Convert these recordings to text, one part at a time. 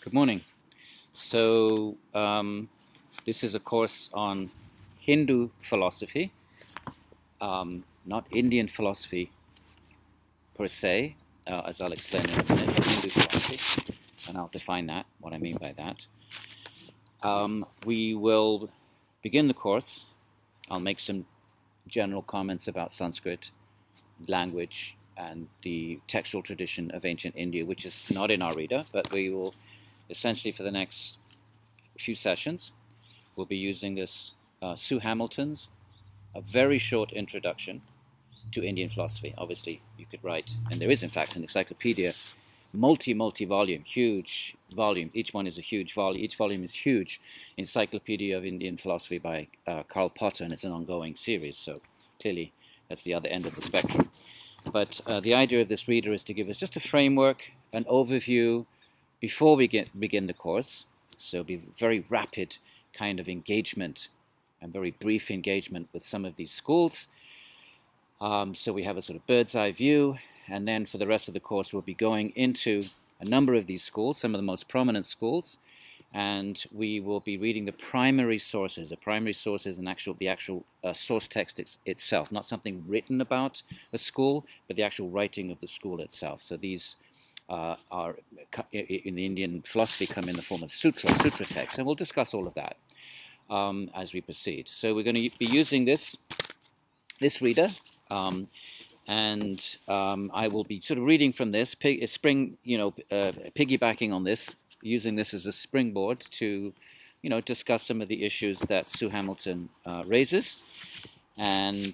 Good morning. So, this is a course on Hindu philosophy, not Indian philosophy per se, as I'll explain in a minute, but Hindu philosophy, and I'll define that, what I mean by that. We will begin the course. I'll make some general comments about Sanskrit language and the textual tradition of ancient India, which is not in our reader, but we will essentially for the next few sessions, we'll be using this Sue Hamilton's a very short introduction to Indian philosophy. Obviously, you could write, and there is in fact an encyclopedia, multi-volume, huge volume. Each one is a huge volume. Each volume is huge. Encyclopedia of Indian Philosophy by Karl Popper, and it's an ongoing series. So clearly, that's the other end of the spectrum. But the idea of this reader is to give us just a framework, an overview before we begin the course. So it'll be very rapid kind of engagement and very brief engagement with some of these schools. So we have a sort of bird's eye view, and then for the rest of the course we'll be going into a number of these schools, some of the most prominent schools, and we will be reading the primary sources. The primary source is the actual source text itself, not something written about a school, but the actual writing of the school itself. So these are in the Indian philosophy come in the form of sutra texts, and we'll discuss all of that as we proceed. So we're going to be using this reader, and I will be sort of reading from this, piggybacking on this, using this as a springboard to, discuss some of the issues that Sue Hamilton raises, and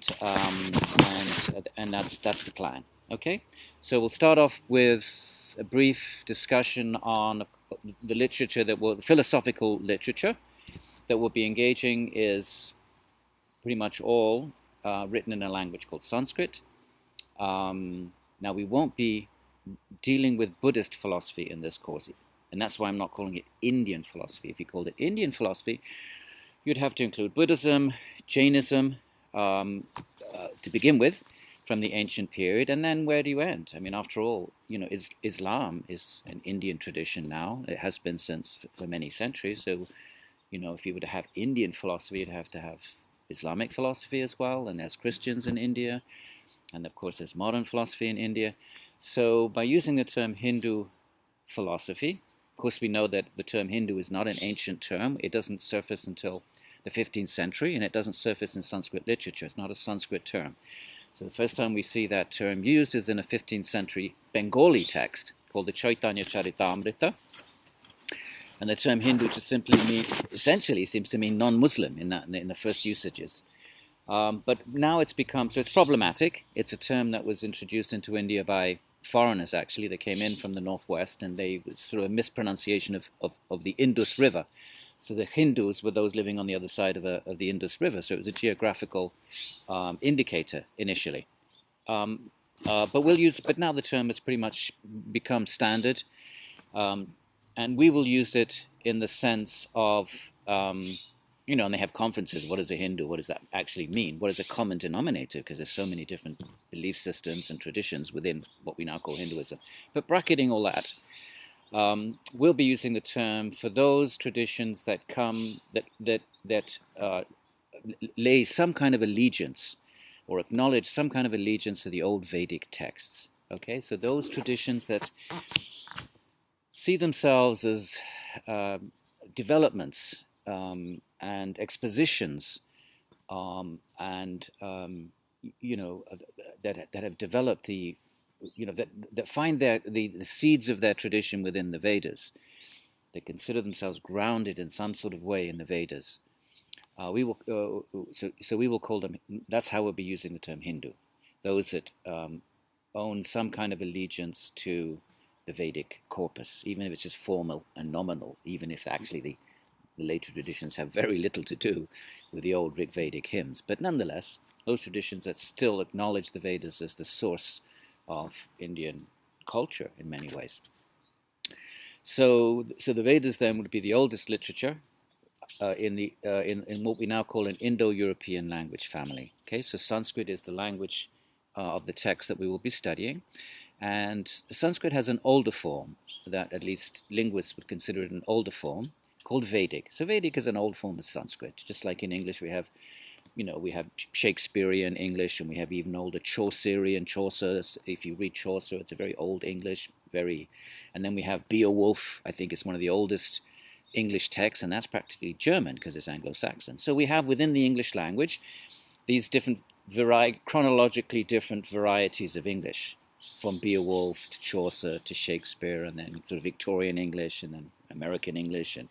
that's the plan. Okay, so we'll start off with a brief discussion on the literature the philosophical literature that we'll be engaging is pretty much all written in a language called Sanskrit. Now we won't be dealing with Buddhist philosophy in this course, and that's why I'm not calling it Indian philosophy. If you called it Indian philosophy, you'd have to include Buddhism, Jainism, to begin with, from the ancient period, and then where do you end? I mean, after all, Islam is an Indian tradition now. It has been for many centuries. So, if you were to have Indian philosophy, you'd have to have Islamic philosophy as well, and there's Christians in India, and of course there's modern philosophy in India. So by using the term Hindu philosophy, of course we know that the term Hindu is not an ancient term. It doesn't surface until the 15th century, and it doesn't surface in Sanskrit literature. It's not a Sanskrit term. So the first time we see that term used is in a 15th century Bengali text called the Chaitanya Charitamrita. And the term Hindu essentially seems to mean non-Muslim in the first usages. But now it's become, so it's problematic. It's a term that was introduced into India by foreigners, actually. They came in from the northwest, and it's sort of a mispronunciation of the Indus River. So the Hindus were those living on the other side of the Indus River. So it was a geographical indicator initially. But now the term has pretty much become standard. And we will use it in the sense of, and they have conferences. What is a Hindu? What does that actually mean? What is a common denominator? Because there's so many different belief systems and traditions within what we now call Hinduism. But bracketing all that, we'll be using the term for those traditions that lay some kind of allegiance or acknowledge some kind of allegiance to the old Vedic texts. Okay, so those traditions that see themselves as developments and expositions, that have developed that find the seeds of their tradition within the Vedas. They consider themselves grounded in some sort of way in the Vedas. We will call them. That's how we'll be using the term Hindu. Those that own some kind of allegiance to the Vedic corpus, even if it's just formal and nominal, even if actually the later traditions have very little to do with the old Rig Vedic hymns. But nonetheless, those traditions that still acknowledge the Vedas as the source of Indian culture in many ways. So the Vedas then would be the oldest literature in what we now call an Indo-European language family. Okay, so Sanskrit is the language of the text that we will be studying. And Sanskrit has an older form that at least linguists would consider it an older form called Vedic. So Vedic is an old form of Sanskrit, just like in English we have, we have Shakespearean English, and we have even older Chaucerian Chaucer. If you read Chaucer, it's a very old English, and then we have Beowulf. I think it's one of the oldest English texts, and that's practically German because it's Anglo-Saxon. So we have within the English language these different chronologically different varieties of English, from Beowulf to Chaucer to Shakespeare, and then sort of Victorian English, and then American English, and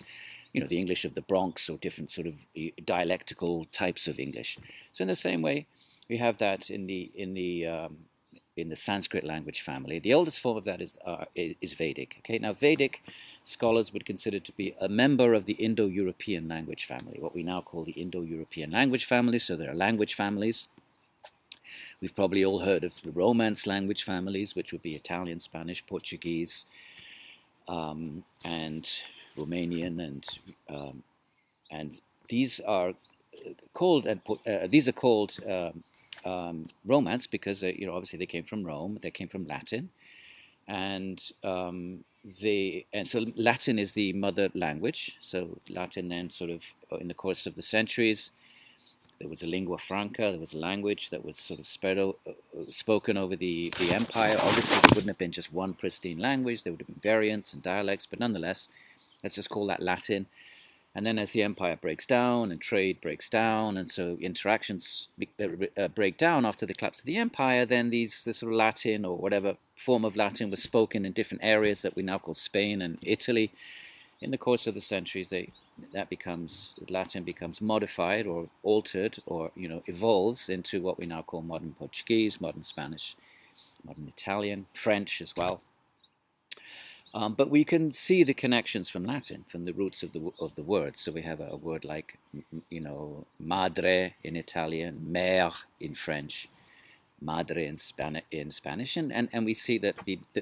the English of the Bronx, or different sort of dialectical types of English. So in the same way, we have that in the Sanskrit language family. The oldest form of that is Vedic. Okay, now Vedic scholars would consider to be a member of the Indo-European language family, what we now call the Indo-European language family. So there are language families. We've probably all heard of the Romance language families, which would be Italian, Spanish, Portuguese, and Romanian, and these are called Romance because obviously they came from Rome, they came from Latin, and so Latin is the mother language. So Latin then sort of in the course of the centuries, there was a lingua franca, there was a language that was sort of spoken over the empire. Obviously, there wouldn't have been just one pristine language. There would have been variants and dialects, but nonetheless, let's just call that Latin. And then as the empire breaks down and trade breaks down, and so interactions break down after the collapse of the empire, then the sort of Latin or whatever form of Latin was spoken in different areas that we now call Spain and Italy. In the course of the centuries, Latin becomes modified or altered or evolves into what we now call modern Portuguese, modern Spanish, modern Italian, French as well. But we can see the connections from Latin, from the roots of the words. So we have a word like madre in Italian, mère in French, madre in Spanish, and we see that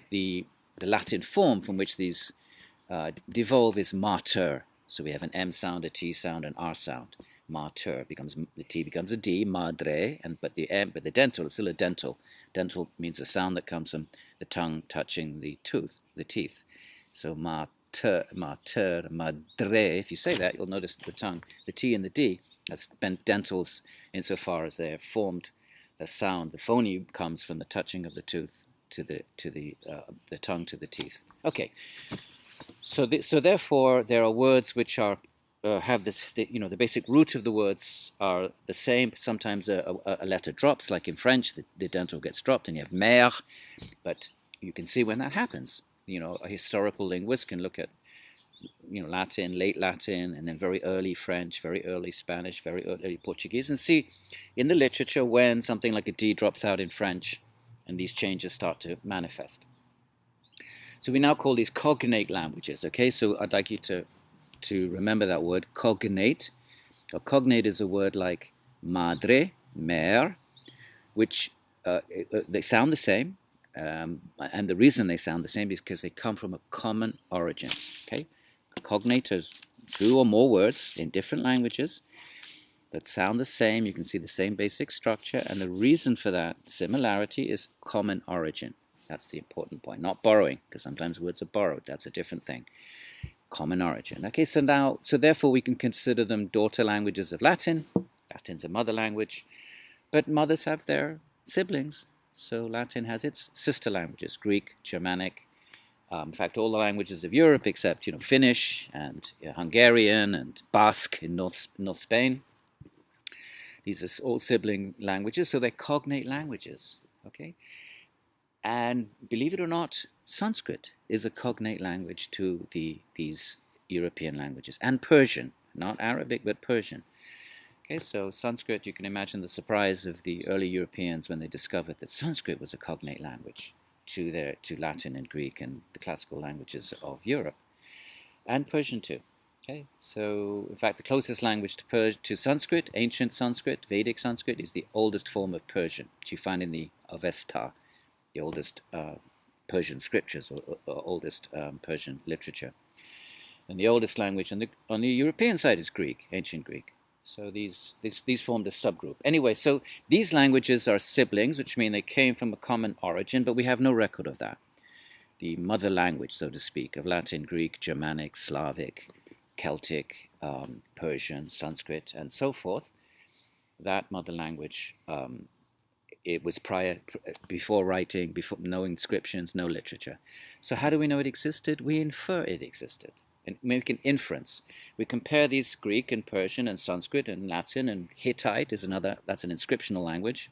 the Latin form from which these devolve is mater. So we have an M sound, a T sound, an R sound. Mater the T becomes a D, madre, but the dental is still a dental. Dental means a sound that comes from the tongue touching the teeth. So mater, madre. If you say that, you'll notice the T and the D, that's dentals insofar as they have formed the sound. The phoneme comes from the touching of the tooth to the tongue to the teeth. Okay. So therefore, there are words which have this. The basic root of the words are the same. Sometimes a letter drops, like in French, the dental gets dropped, and you have mère. But you can see when that happens. A historical linguist can look at Latin, late Latin, and then very early French, very early Spanish, very early Portuguese, and see in the literature when something like a D drops out in French, and these changes start to manifest. So we now call these cognate languages, okay? So I'd like you to remember that word, cognate. A cognate is a word like madre, mère, which they sound the same, and the reason they sound the same is because they come from a common origin, okay? Cognate is 2 or more words in different languages that sound the same. You can see the same basic structure, and the reason for that similarity is common origin. That's the important point, not borrowing, because sometimes words are borrowed. That's a different thing. Common origin. Okay, so therefore we can consider them daughter languages of Latin. Latin's a mother language, but mothers have their siblings. So Latin has its sister languages, Greek, Germanic. In fact, all the languages of Europe except Finnish and Hungarian and Basque in North Spain. These are all sibling languages, so they're cognate languages. Okay. And believe it or not, Sanskrit is a cognate language to these European languages. And Persian, not Arabic, but Persian. Okay, so Sanskrit, you can imagine the surprise of the early Europeans when they discovered that Sanskrit was a cognate language to Latin and Greek and the classical languages of Europe. And Persian too. Okay, so in fact the closest language to Sanskrit, ancient Sanskrit, Vedic Sanskrit, is the oldest form of Persian, which you find in the Avesta, the oldest Persian scriptures or oldest Persian literature. And the oldest language on the European side is Greek, ancient Greek. So these formed a subgroup. Anyway, so these languages are siblings, which mean they came from a common origin, but we have no record of that. The mother language, so to speak, of Latin, Greek, Germanic, Slavic, Celtic, Persian, Sanskrit, and so forth, that mother language, it was before writing, before no inscriptions, no literature. So how do we know it existed? We infer it existed. And make an inference. We compare these Greek and Persian and Sanskrit and Latin, and Hittite is another, that's an inscriptional language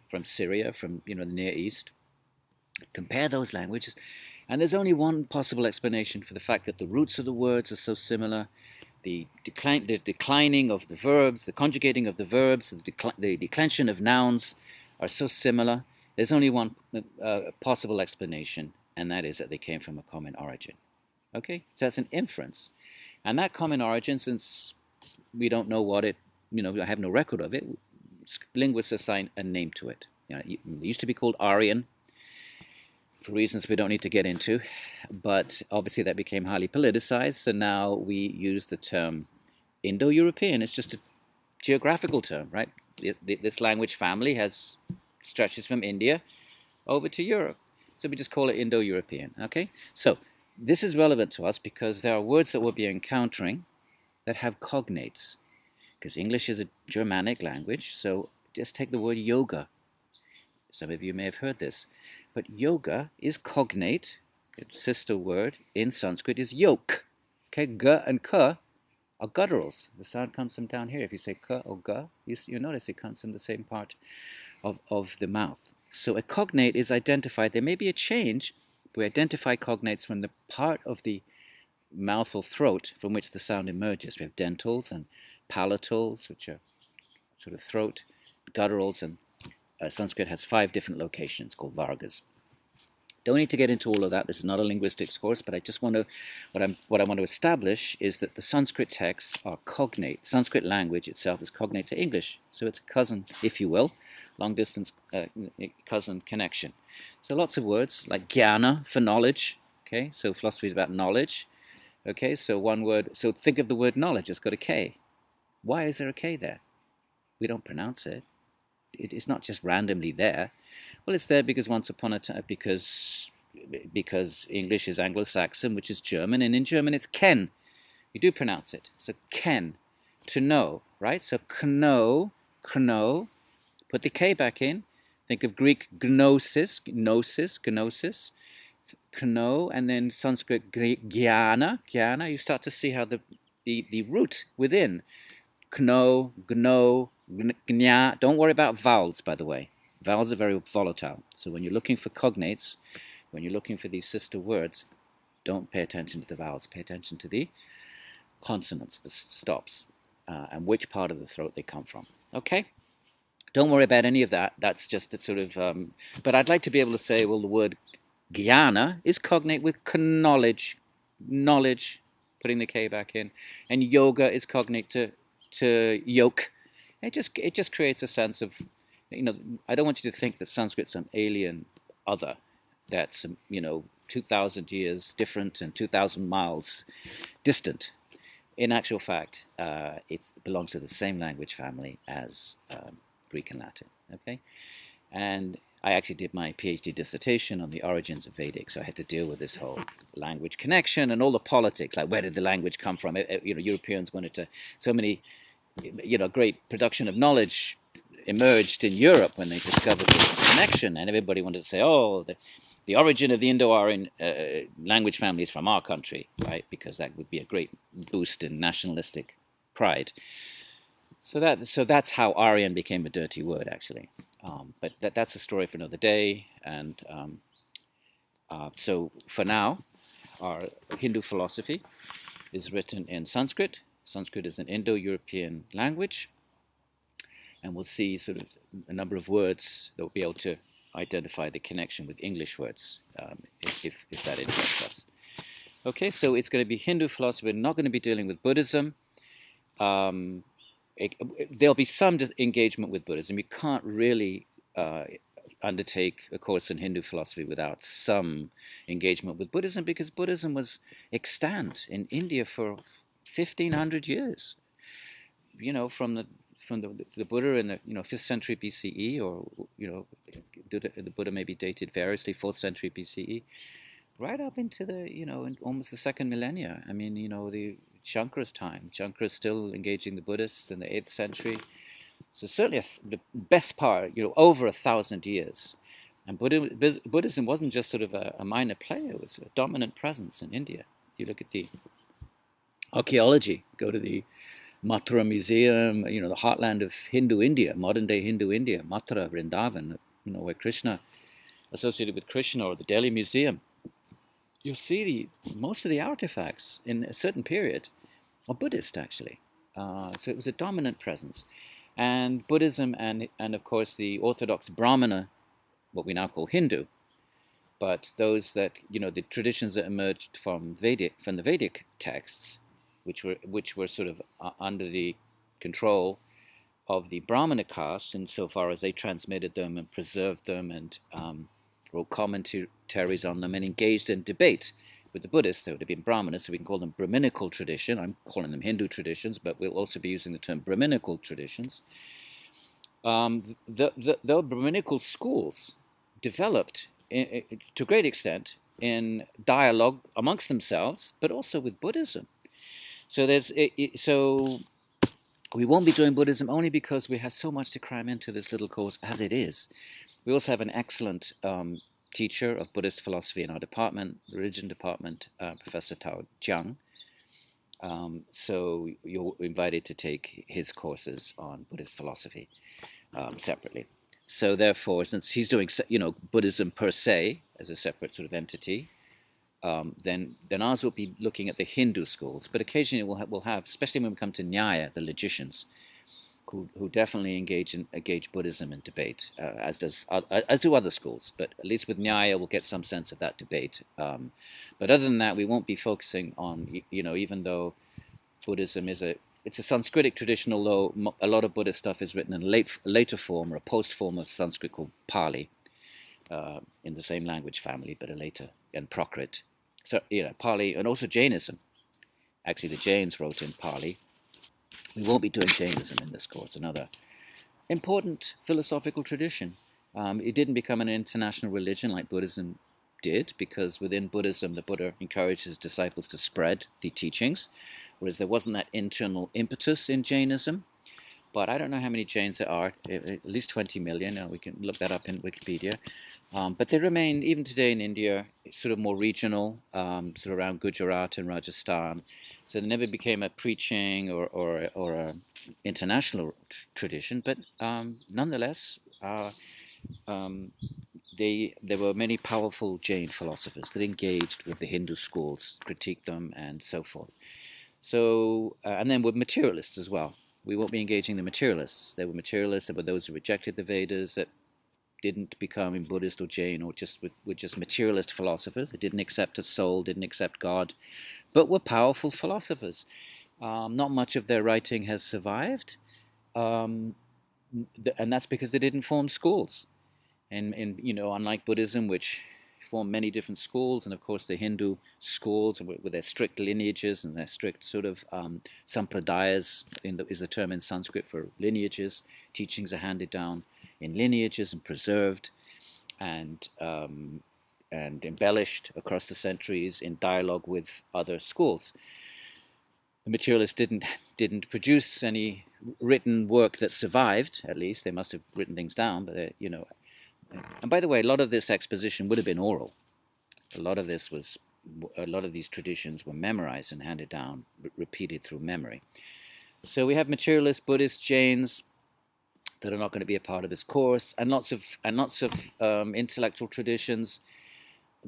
from Syria, from the Near East. Compare those languages, and there's only one possible explanation for the fact that the roots of the words are so similar. The declining of the verbs, the conjugating of the verbs, the declension of nouns are so similar. There's only one possible explanation, and that is that they came from a common origin. Okay, so that's an inference. And that common origin, since we don't know what it, I have no record of it, linguists assign a name to it. It used to be called Aryan, for reasons we don't need to get into, but obviously that became highly politicized, so now we use the term Indo-European. It's just a geographical term, right? This language family stretches from India over to Europe, so we just call it Indo-European, okay? So this is relevant to us because there are words that we'll be encountering that have cognates, because English is a Germanic language, so just take the word yoga. Some of you may have heard this. But yoga is cognate. Its sister word in Sanskrit is yoke. Okay, g and k are gutturals. The sound comes from down here. If you say k or g, you notice it comes from the same part of the mouth. So a cognate is identified. There may be a change. We identify cognates from the part of the mouth or throat from which the sound emerges. We have dentals and palatals, which are sort of throat, gutturals, and Sanskrit has 5 different locations called vargas. Don't need to get into all of that. This is not a linguistics course, but I just want to, what I want to establish is that the Sanskrit texts are cognate. Sanskrit language itself is cognate to English, so it's a cousin, if you will, long-distance cousin connection. So lots of words like jnana for knowledge. Okay, so philosophy is about knowledge. Okay, so one word. So think of the word knowledge. It's got a K. Why is there a K there? We don't pronounce it. It's not just randomly there. Well, it's there because once upon a time, because English is Anglo-Saxon, which is German, and in German it's ken. You do pronounce it. So ken, to know, right? So kno, put the K back in. Think of Greek gnosis, gnosis, kno, and then Sanskrit jnana. You start to see how the root within kno, gno, gnya. Don't worry about vowels, by the way. Vowels are very volatile. So when you're looking for cognates, when you're looking for these sister words, don't pay attention to the vowels. Pay attention to the consonants, the stops, and which part of the throat they come from. Okay? Don't worry about any of that. That's just a sort of... but I'd like to be able to say, well, the word jnana is cognate with knowledge, putting the K back in, and yoga is cognate to yoke. It just creates a sense of, I don't want you to think that Sanskrit's some alien other that's 2,000 years different and 2,000 miles distant. In actual fact, it belongs to the same language family as Greek and Latin. Okay, and I actually did my PhD dissertation on the origins of Vedic, so I had to deal with this whole language connection and all the politics, like where did the language come from? Europeans wanted to, so many, great production of knowledge emerged in Europe when they discovered this connection, and everybody wanted to say, oh, the origin of the Indo-Aryan language family is from our country, right? Because that would be a great boost in nationalistic pride. So that's how Aryan became a dirty word, actually. But that's a story for another day. And so for now, our Hindu philosophy is written in Sanskrit. Sanskrit is an Indo-European language. And we'll see sort of a number of words that will be able to identify the connection with English words, if that interests us. Okay, so it's going to be Hindu philosophy. We're not going to be dealing with Buddhism. There'll be some engagement with Buddhism. You can't really undertake a course in Hindu philosophy without some engagement with Buddhism, because Buddhism was extant in India for 1,500 years. from the Buddha in the 5th century BCE, or the Buddha may be dated variously 4th century BCE, right up into the in almost the second millennia. I mean, the Shankara's time. Shankara is still engaging the Buddhists in the 8th century. So certainly the best part, over 1,000 years. And Buddhism wasn't just sort of a minor player; it was a dominant presence in India. If you look at the archaeology, go to the Mathura Museum, the heartland of Hindu India, modern-day Hindu India, Mathura, Vrindavan, where Krishna, associated with Krishna, or the Delhi Museum, you'll see most of the artifacts in a certain period are Buddhist, actually. So it was a dominant presence. And Buddhism and of course the Orthodox Brahmana, what we now call Hindu, but those that, the traditions that emerged from the Vedic texts, which were sort of under the control of the Brahmana caste, insofar as they transmitted them and preserved them and wrote commentaries on them and engaged in debate with the Buddhists. They would have been Brahmanas, so we can call them Brahminical tradition. I'm calling them Hindu traditions, but we'll also be using the term Brahminical traditions. The Brahminical schools developed to a great extent in dialogue amongst themselves, but also with Buddhism. So we won't be doing Buddhism only because we have so much to cram into this little course as it is. We also have an excellent teacher of Buddhist philosophy in our department, the religion department, Professor Tao Jiang. So you're invited to take his courses on Buddhist philosophy separately. So therefore, since he's doing Buddhism per se as a separate sort of entity, then ours will be looking at the Hindu schools. But occasionally we'll have, especially when we come to Nyaya, the logicians, who definitely engage Buddhism in debate, as do other schools. But at least with Nyaya, we'll get some sense of that debate. But other than that, we won't be focusing on, even though Buddhism it's a Sanskritic tradition, although a lot of Buddhist stuff is written in a later form or a post form of Sanskrit called Pali, in the same language family, but a later, and Prakrit. So, Pali, and also Jainism. Actually, the Jains wrote in Pali. We won't be doing Jainism in this course, another important philosophical tradition. It didn't become an international religion like Buddhism did, because within Buddhism, the Buddha encouraged his disciples to spread the teachings, whereas there wasn't that internal impetus in Jainism. But I don't know how many Jains there are, at least 20 million. We can look that up in Wikipedia. But they remain, even today in India, sort of more regional, sort of around Gujarat and Rajasthan. So they never became a preaching or a international tradition. But nonetheless, there were many powerful Jain philosophers that engaged with the Hindu schools, critiqued them, and so forth. So, and then with materialists as well. We won't be engaging the materialists. There were materialists, there were those who rejected the Vedas, that didn't become in Buddhist or Jain, or were just materialist philosophers. They didn't accept a soul, didn't accept God, but were powerful philosophers. Not much of their writing has survived, and that's because they didn't form schools. And unlike Buddhism, which formed many different schools, and of course the Hindu schools with their strict lineages and their strict sort of sampradayas is the term in Sanskrit for lineages. Teachings are handed down in lineages and preserved and embellished across the centuries in dialogue with other schools. The materialists didn't produce any written work that survived. At least they must have written things down, but and by the way, a lot of this exposition would have been oral. A lot of these traditions were memorized and handed down, repeated through memory. So we have materialist Buddhist Jains that are not going to be a part of this course, and lots of intellectual traditions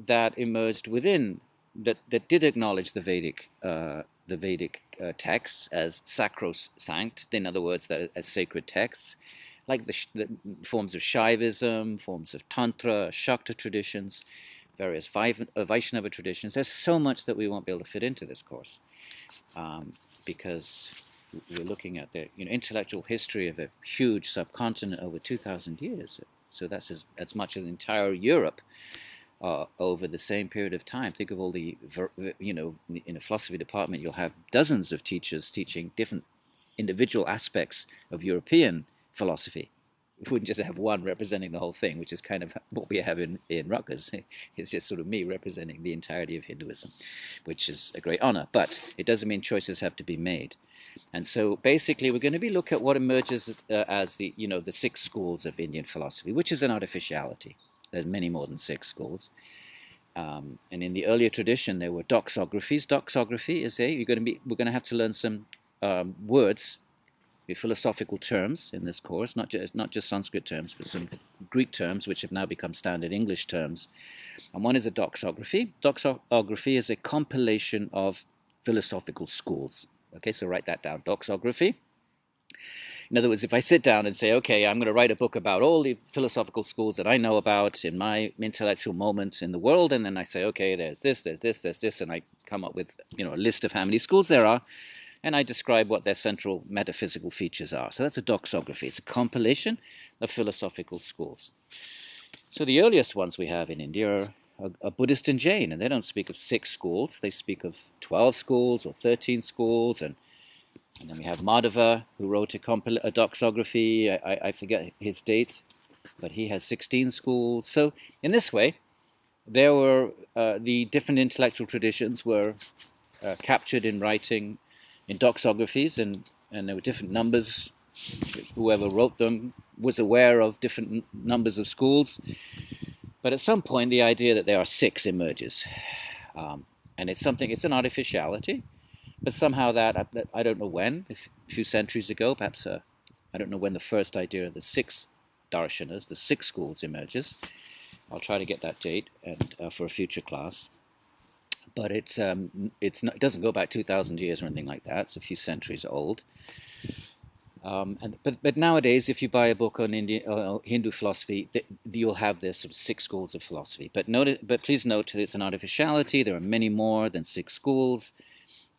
that emerged within that did acknowledge the Vedic texts as sacrosanct. In other words, that as sacred texts, like the forms of Shaivism, forms of Tantra, Shakta traditions, various Vaishnava traditions. There's so much that we won't be able to fit into this course, because we're looking at the intellectual history of a huge subcontinent over 2,000 years. So that's as much as entire Europe over the same period of time. Think of all the, in a philosophy department, you'll have dozens of teachers teaching different individual aspects of European philosophy. We wouldn't just have one representing the whole thing, which is kind of what we have in Rutgers. It's just sort of me representing the entirety of Hinduism, which is a great honor. But it doesn't mean choices have to be made. And so basically we're going to be looking at what emerges as the, the six schools of Indian philosophy, which is an artificiality. There's many more than six schools. And in the earlier tradition, there were doxographies. Doxography is we're going to have to learn some words, philosophical terms in this course, not just Sanskrit terms, but some Greek terms which have now become standard English terms. And one is a doxography. Doxography is a compilation of philosophical schools. Okay, so write that down, doxography. In other words, if I sit down and say, okay, I'm going to write a book about all the philosophical schools that I know about in my intellectual moment in the world, and then I say, okay, there's this, and I come up with, a list of how many schools there are, and I describe what their central metaphysical features are. So that's a doxography. It's a compilation of philosophical schools. So the earliest ones we have in India are Buddhist and Jain, and they don't speak of 6 schools. They speak of 12 schools or 13 schools, and then we have Madhava, who wrote a doxography. I forget his date, but he has 16 schools. So in this way, there were the different intellectual traditions were captured in writing in doxographies, and there were different numbers. Whoever wrote them was aware of different numbers of schools. But at some point, the idea that there are 6 emerges. And it's an artificiality. But somehow that I don't know when, a few centuries ago, perhaps, I don't know when the first idea of the 6 darśanas, the 6 schools, emerges. I'll try to get that date and for a future class. But it doesn't go back 2,000 years or anything like that. It's a few centuries old. But nowadays, if you buy a book on Hindu philosophy, you'll have this sort of 6 schools of philosophy. But please note that it's an artificiality. There are many more than 6 schools.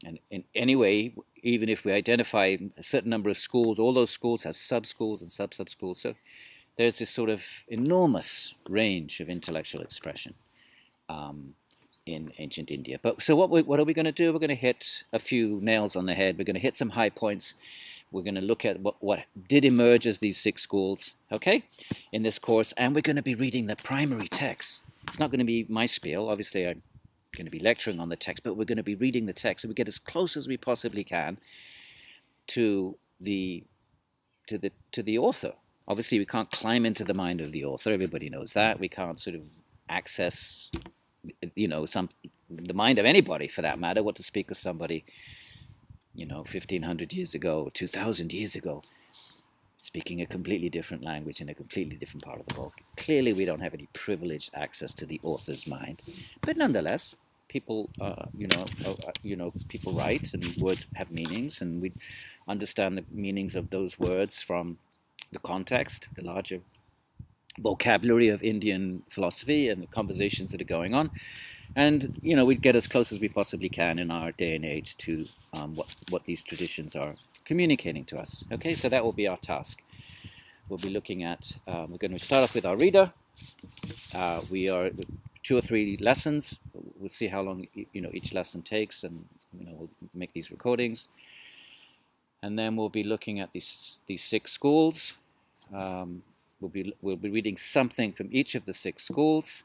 And in any way, even if we identify a certain number of schools, all those schools have sub-schools and sub-sub-schools. So there's this sort of enormous range of intellectual expression in ancient India. But so what are we going to do? We're going to hit a few nails on the head. We're going to hit some high points. We're going to look at what did emerge as these 6 schools, okay, in this course. And we're going to be reading the primary text. It's not going to be my spiel. Obviously, I'm going to be lecturing on the text, but we're going to be reading the text, and we get as close as we possibly can to the author. Obviously, we can't climb into the mind of the author. Everybody knows that. We can't sort of access, the mind of anybody for that matter. What to speak of somebody, 1,500 years ago, 2,000 years ago, speaking a completely different language in a completely different part of the world. Clearly, we don't have any privileged access to the author's mind, but nonetheless, people, people write, and words have meanings, and we understand the meanings of those words from the context, the larger vocabulary of Indian philosophy and the conversations that are going on. And, we'd get as close as we possibly can in our day and age to what these traditions are communicating to us. Okay, so that will be our task. We'll be looking at, we're going to start off with our reader. We are 2 or 3 lessons. We'll see how long, each lesson takes, and, we'll make these recordings. And then we'll be looking at these 6 schools. We'll be reading something from each of the 6 schools.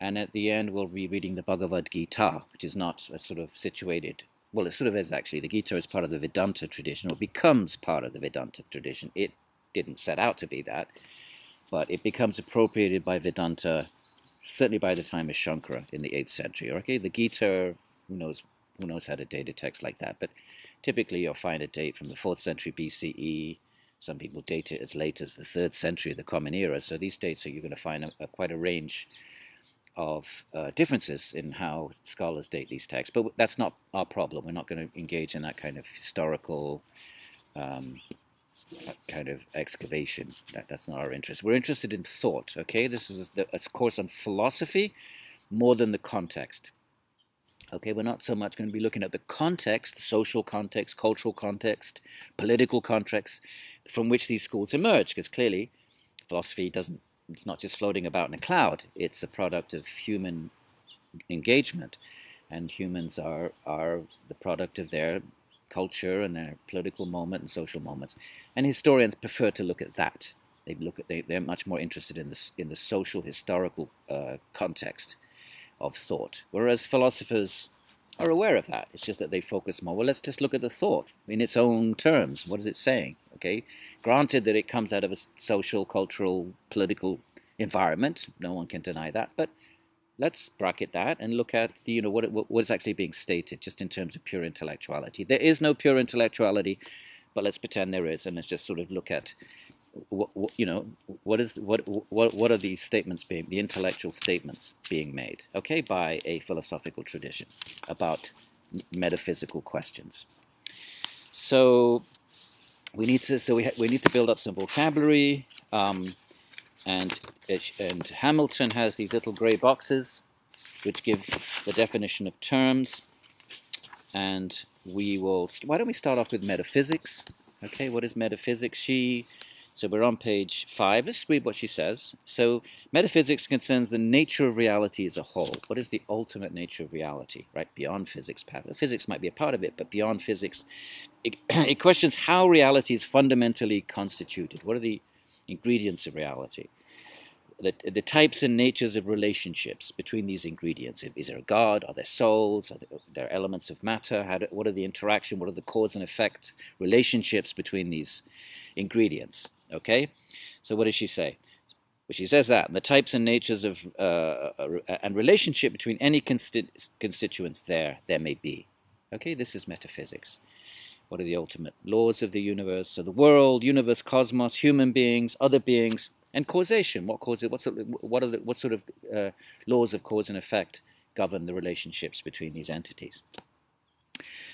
And at the end, we'll be reading the Bhagavad Gita, which is not sort of situated. Well, it sort of is actually. The Gita is part of the Vedanta tradition, or becomes part of the Vedanta tradition. It didn't set out to be that, but it becomes appropriated by Vedanta, certainly by the time of Shankara in the 8th century. Okay, the Gita, who knows how to date a text like that, but typically you'll find a date from the 4th century BCE. Some people date it as late as the 3rd century of the Common Era. So these dates you're going to find quite a range of differences in how scholars date these texts. But that's not our problem. We're not going to engage in that kind of historical kind of excavation. That's not our interest. We're interested in thought, okay? This is a course on philosophy more than the context. Okay, we're not so much going to be looking at the context, social context, cultural context, political context from which these schools emerge, because clearly philosophy it's not just floating about in a cloud. It's a product of human engagement, and humans are the product of their culture and their political moment and social moments. And historians prefer to look at that. They're much more interested in the social historical context of thought, whereas philosophers are aware of that. It's just that they focus more. Well, let's just look at the thought in its own terms. What is it saying? Okay, granted that it comes out of a social, cultural, political environment. No one can deny that. But let's bracket that and look at what is actually being stated, just in terms of pure intellectuality. There is no pure intellectuality, but let's pretend there is, and let's just sort of look at what are these statements the intellectual statements being made, okay, by a philosophical tradition about metaphysical questions. So we need to build up some vocabulary, and Hamilton has these little grey boxes which give the definition of terms, and why don't we start off with metaphysics? Okay, what is metaphysics? So we're on page 5. Let's read what she says. So metaphysics concerns the nature of reality as a whole. What is the ultimate nature of reality, right? Beyond physics. Physics might be a part of it, but beyond physics, it questions how reality is fundamentally constituted. What are the ingredients of reality? The types and natures of relationships between these ingredients. Is there a God? Are there souls? Are there elements of matter? What are the interaction? What are the cause and effect relationships between these ingredients? Okay, so what does she say? Well, she says that the types and natures of and relationship between any constituents there may be. Okay, this is metaphysics. What are the ultimate laws of the universe? So the world, universe, cosmos, human beings, other beings, and causation. What sort of laws of cause and effect govern the relationships between these entities?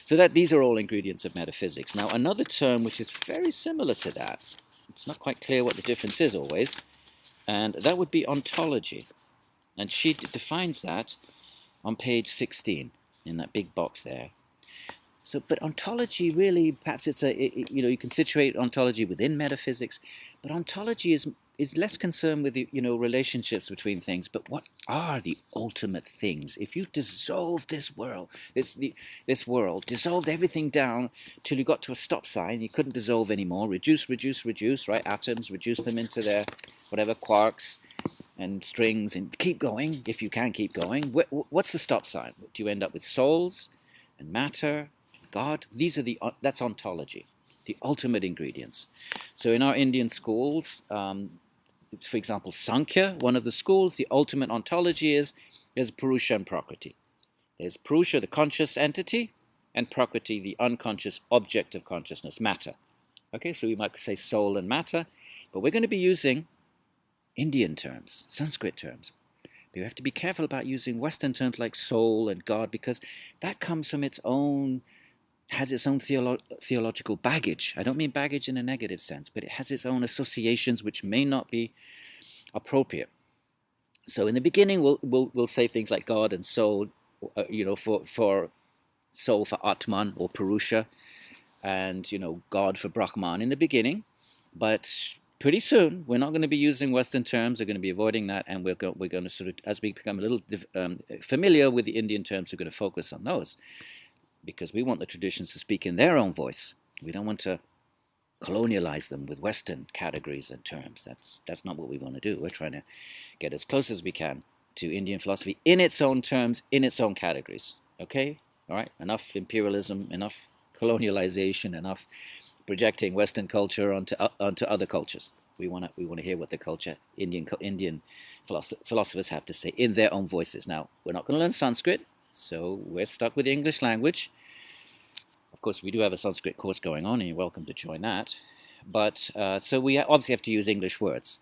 So that these are all ingredients of metaphysics. Now, another term which is very similar to that, it's not quite clear what the difference is always, and that would be ontology. And she defines that on page 16 in that big box there. So, but ontology really, perhaps you can situate ontology within metaphysics, but ontology is less concerned with the relationships between things, but what are the ultimate things? If you dissolve this world, dissolved everything down till you got to a stop sign, you couldn't dissolve anymore. Reduce, right? Atoms, reduce them into their whatever quarks and strings, and keep going if you can keep going. What's the stop sign? Do you end up with souls and matter, God? That's ontology, the ultimate ingredients. So in our Indian schools, for example, Sankhya, one of the schools, the ultimate ontology is Purusha and Prakriti. There's Purusha, the conscious entity, and Prakriti, the unconscious object of consciousness, matter. Okay, so we might say soul and matter, but we're going to be using Indian terms, Sanskrit terms. But you have to be careful about using Western terms like soul and God, because that comes from has its own theological baggage. I don't mean baggage in a negative sense, but it has its own associations which may not be appropriate. So in the beginning, we'll say things like God and soul, for soul for Atman or Purusha, and God for Brahman in the beginning. But pretty soon, we're not going to be using Western terms. We're going to be avoiding that, and we're going to sort of, as we become a little familiar with the Indian terms, we're going to focus on those, because we want the traditions to speak in their own voice. We don't want to colonialize them with Western categories and terms. That's not what we want to do. We're trying to get as close as we can to Indian philosophy in its own terms, in its own categories. Okay? All right? Enough imperialism, enough colonialization, enough projecting Western culture onto other cultures. We want to hear what the Indian philosophers have to say in their own voices. Now, we're not going to learn Sanskrit, so we're stuck with the English language. Of course, we do have a Sanskrit course going on, and you're welcome to join that. But so we obviously have to use English words.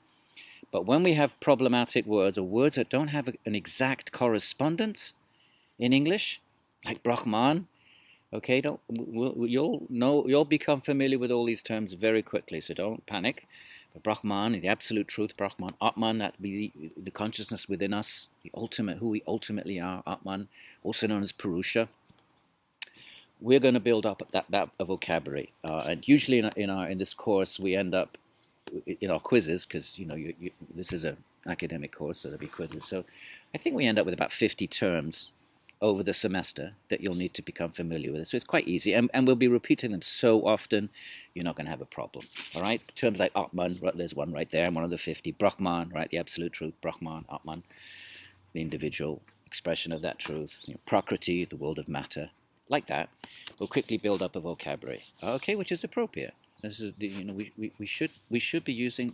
But when we have problematic words, or words that don't have an exact correspondence in English, like Brahman, okay, you'll become familiar with all these terms very quickly, so don't panic. But Brahman, the absolute truth, Brahman, Atman, that be the consciousness within us, the ultimate, who we ultimately are, Atman, also known as Purusha. We're going to build up that vocabulary, and usually in this course we end up in our quizzes, because this is an academic course, so there'll be quizzes. So I think we end up with about 50 terms over the semester that you'll need to become familiar with. So it's quite easy, and we'll be repeating them so often, you're not going to have a problem. All right, terms like Atman, there's one right there, one of the 50. Brahman, right, the absolute truth. Brahman, Atman, the individual expression of that truth. Prakriti, the world of matter, like that. We'll quickly build up a vocabulary. Okay, which is appropriate. This is we should be using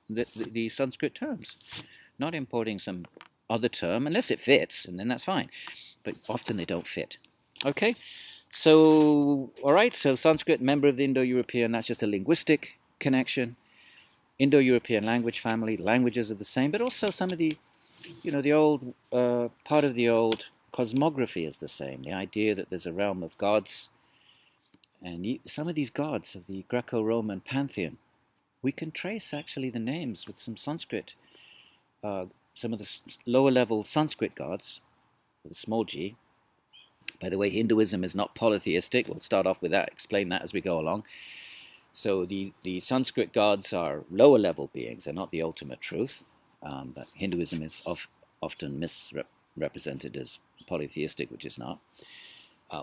the Sanskrit terms, not importing some other term unless it fits, and then that's fine. But often they don't fit. Okay, so all right. So Sanskrit, member of the Indo-European. That's just a linguistic connection. Indo-European language family. Languages are the same, but also some of the, the old part of the old cosmography is the same. The idea that there's a realm of gods, and some of these gods of the Greco-Roman pantheon, we can trace actually the names with some Sanskrit. Some of the lower level Sanskrit gods, with a small g. By the way, Hinduism is not polytheistic. We'll start off with that, explain that as we go along. So the Sanskrit gods are lower level beings. They're not the ultimate truth. But Hinduism is often misrepresented as polytheistic, which is not.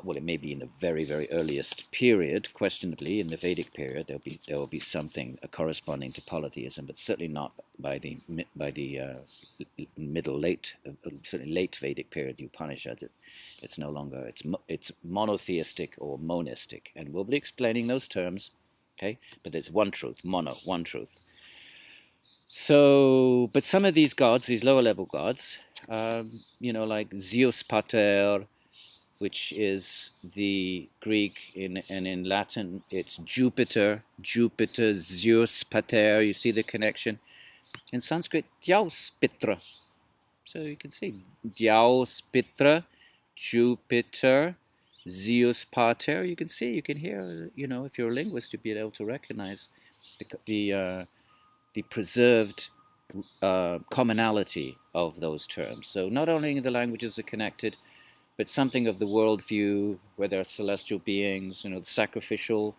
Well, it may be in the very, very earliest period, questionably in the Vedic period. There will be something corresponding to polytheism, but certainly not by the middle late, certainly late Vedic period, the Upanishads. It's no longer it's monotheistic or monistic, and we'll be explaining those terms. Okay, but there's one truth, one truth. So, but some of these gods, these lower level gods, like Zeus Pater, which is the Greek, and in Latin it's Jupiter, Zeus Pater. You see the connection. In Sanskrit, Dyaus Pitra. So you can see Dyaus Pitra, Jupiter, Zeus Pater. You can see, you can hear. If you're a linguist, you'll be able to recognize the preserved commonality of those terms. So not only the languages are connected, but something of the worldview, where there are celestial beings, the sacrificial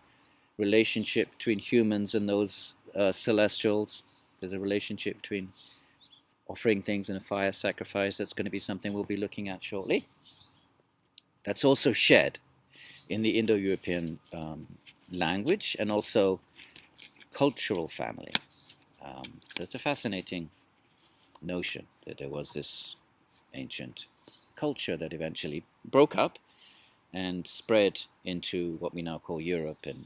relationship between humans and those celestials. There's a relationship between offering things in a fire sacrifice. That's going to be something we'll be looking at shortly. That's also shared in the Indo-European language and also cultural family. So it's a fascinating notion that there was this ancient culture that eventually broke up and spread into what we now call Europe and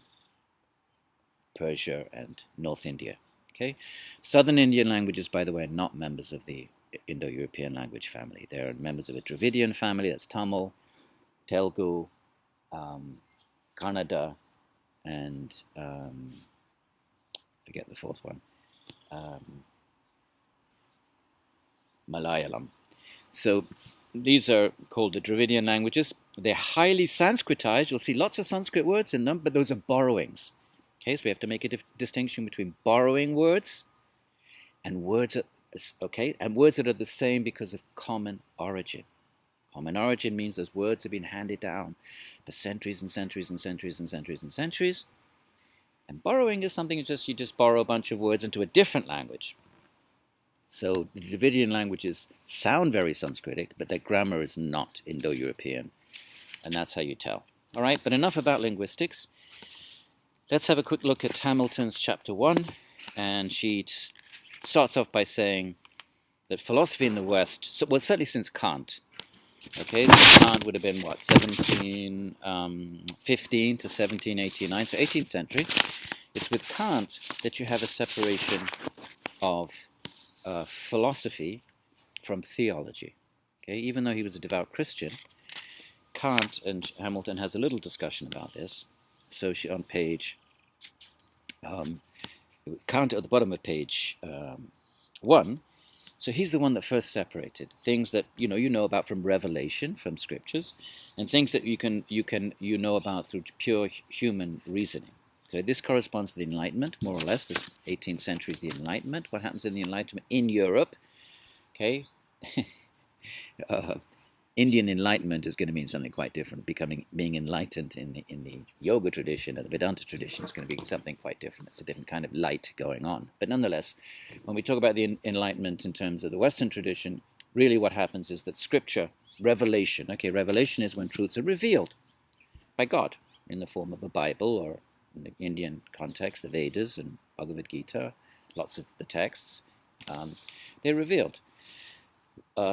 Persia and North India. Okay, Southern Indian languages, by the way, are not members of the Indo-European language family. They're members of a Dravidian family. That's Tamil, Telugu, Kannada, and forget the fourth one, Malayalam. So these are called the Dravidian languages. They're highly Sanskritized. You'll see lots of Sanskrit words in them, but those are borrowings. Okay, so we have to make a distinction between borrowing words and words that, words that are the same because of common origin. Common origin means those words have been handed down for centuries and centuries and centuries and centuries and centuries. And borrowing is something you just borrow a bunch of words into a different language. So the Dravidian languages sound very Sanskritic, but their grammar is not Indo-European. And that's how you tell. All right, but enough about linguistics. Let's have a quick look at Hamilton's chapter 1. And she starts off by saying that philosophy in the West, certainly since Kant, okay, Kant would have been, 1715 to 1789, so 18th century. It's with Kant that you have a separation of philosophy from theology. Okay, even though he was a devout Christian, Kant and Hamilton has a little discussion about this. So she on page Kant at the bottom of page 1. So he's the one that first separated things that you know about from revelation, from scriptures, and things that you know about through pure human reasoning. Okay, this corresponds to the Enlightenment, more or less. This 18th century is the Enlightenment. What happens in the Enlightenment in Europe? Okay, Indian enlightenment is going to mean something quite different. Being enlightened in the yoga tradition and the Vedanta tradition is going to be something quite different. It's a different kind of light going on. But nonetheless, when we talk about the enlightenment in terms of the Western tradition, really what happens is that Scripture revelation. Okay, revelation is when truths are revealed by God in the form of a Bible, or in the Indian context, the Vedas and Bhagavad Gita, lots of the texts. They're revealed.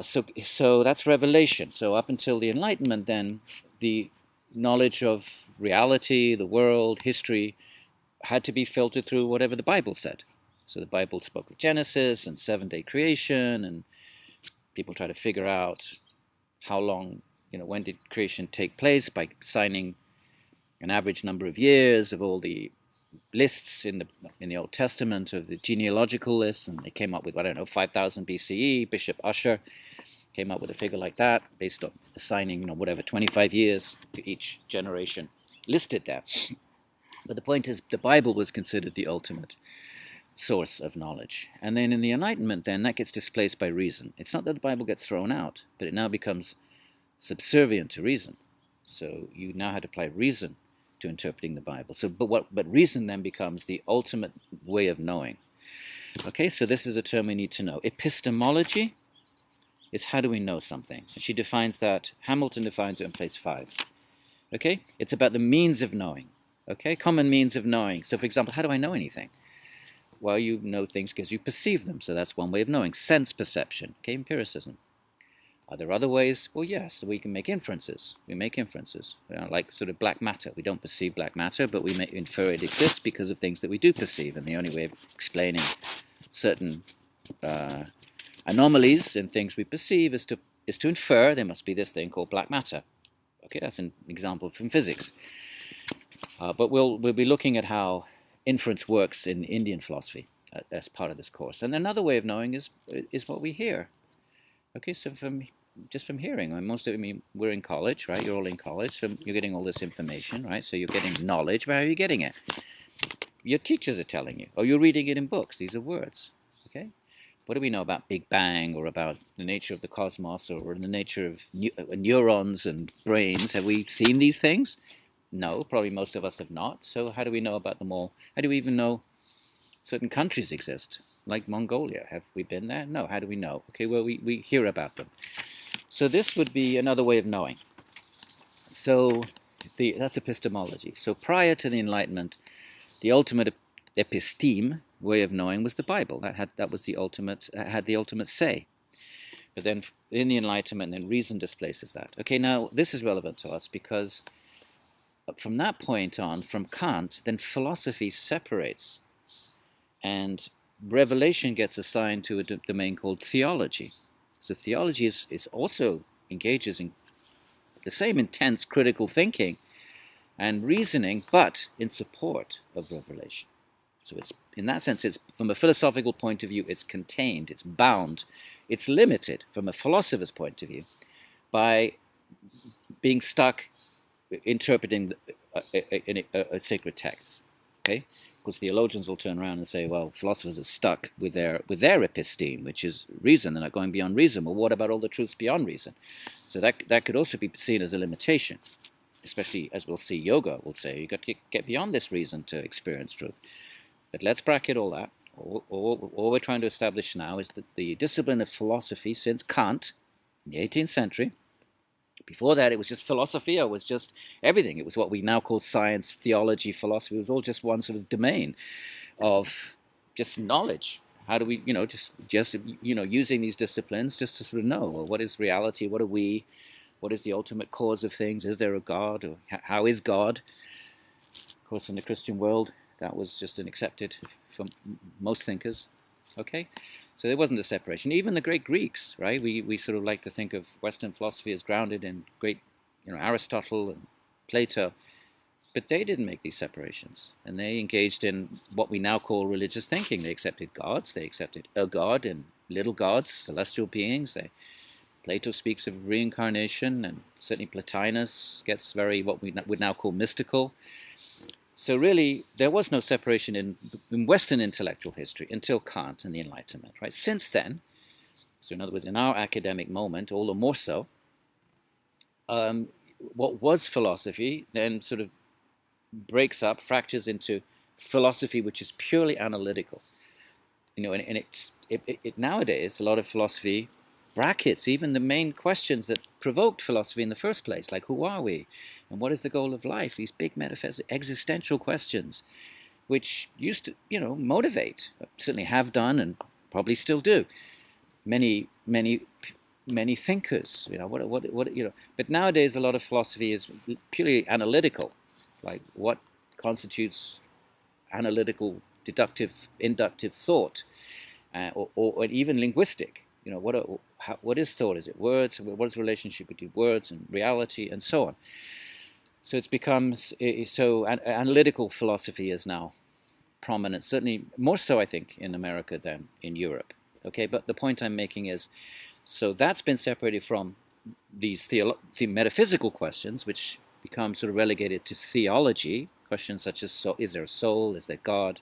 So that's revelation. So up until the Enlightenment, then, the knowledge of reality, the world, history, had to be filtered through whatever the Bible said. So the Bible spoke of Genesis and seven-day creation, and people try to figure out how long, when did creation take place by signing an average number of years of all the lists in the Old Testament, of the genealogical lists, and they came up with, 5,000 BCE. Bishop Ussher came up with a figure like that based on assigning, 25 years to each generation listed there. But the point is, the Bible was considered the ultimate source of knowledge. And then in the Enlightenment, then, that gets displaced by reason. It's not that the Bible gets thrown out, but it now becomes subservient to reason. So you now had to apply reason to interpreting the Bible. But reason then becomes the ultimate way of knowing. Okay, so this is a term we need to know. Epistemology is how do we know something? And she defines that, Hamilton defines it in place 5. Okay, it's about the means of knowing. Okay, common means of knowing. So for example, how do I know anything? Well, you know things because you perceive them. So that's one way of knowing. Sense perception. Okay, empiricism. Are there other ways? Well, yes, we can make inferences. We make inferences, like sort of black matter. We don't perceive black matter, but we may infer it exists because of things that we do perceive. And the only way of explaining certain anomalies in things we perceive is to infer there must be this thing called black matter. Okay, that's an example from physics. But we'll be looking at how inference works in Indian philosophy as part of this course. And another way of knowing is what we hear. Okay, so just from hearing. We're in college, right? You're all in college, so you're getting all this information, right? So you're getting knowledge. Where are you getting it? Your teachers are telling you, or you're reading it in books. These are words, okay? What do we know about Big Bang, or about the nature of the cosmos, or the nature of neurons and brains? Have we seen these things? No, probably most of us have not. So how do we know about them all? How do we even know certain countries exist, like Mongolia? Have we been there? No. How do we know? Okay, well, we hear about them. So this would be another way of knowing. So that's epistemology. So prior to the Enlightenment, the ultimate episteme way of knowing was the Bible. That had the ultimate say. But then in the Enlightenment, then reason displaces that. Okay, now this is relevant to us because from that point on, from Kant, then philosophy separates, and revelation gets assigned to a domain called theology. So theology is also engages in the same intense critical thinking and reasoning, but in support of revelation. So it's, in that sense, it's, from a philosophical point of view, it's contained, it's bound, it's limited from a philosopher's point of view by being stuck interpreting a sacred text. Okay, because theologians will turn around and say, well, philosophers are stuck with their episteme, which is reason. They're not going beyond reason. Well, what about all the truths beyond reason? So that could also be seen as a limitation, especially as we'll see. Yoga will say you've got to get beyond this reason to experience truth. But let's bracket all that. All we're trying to establish now is that the discipline of philosophy since Kant in the 18th century. Before that, it was just philosophia. It was just everything. It was what we now call science, theology, philosophy. It was all just one sort of domain of just knowledge. How do we, just using these disciplines just to sort of know, well, what is reality? What are we? What is the ultimate cause of things? Is there a God? Or how is God? Of course, in the Christian world, that was just an accepted from most thinkers. Okay? So there wasn't a separation. Even the great Greeks, right? We sort of like to think of Western philosophy as grounded in great, Aristotle and Plato, but they didn't make these separations, and they engaged in what we now call religious thinking. They accepted gods. They accepted a god and little gods, celestial beings. Plato speaks of reincarnation, and certainly Plotinus gets very what we would now call mystical. So really, there was no separation in Western intellectual history until Kant and the Enlightenment, right? Since then, so in other words, in our academic moment, all the more so, what was philosophy then sort of breaks up, fractures into philosophy which is purely analytical. And it nowadays, a lot of philosophy brackets even the main questions that provoked philosophy in the first place, like who are we, and what is the goal of life? These big metaphysical, existential questions, which used to, motivate, certainly have done, and probably still do, many thinkers. But nowadays a lot of philosophy is purely analytical, like what constitutes analytical, deductive, inductive thought, or even linguistic. What is thought? Is it words? What is the relationship between words and reality, and so on? So it's become analytical philosophy is now prominent, certainly more so, I think, in America than in Europe. Okay, but the point I'm making is, so that's been separated from these metaphysical questions, which become sort of relegated to theology, questions such as, is there a soul? Is there God?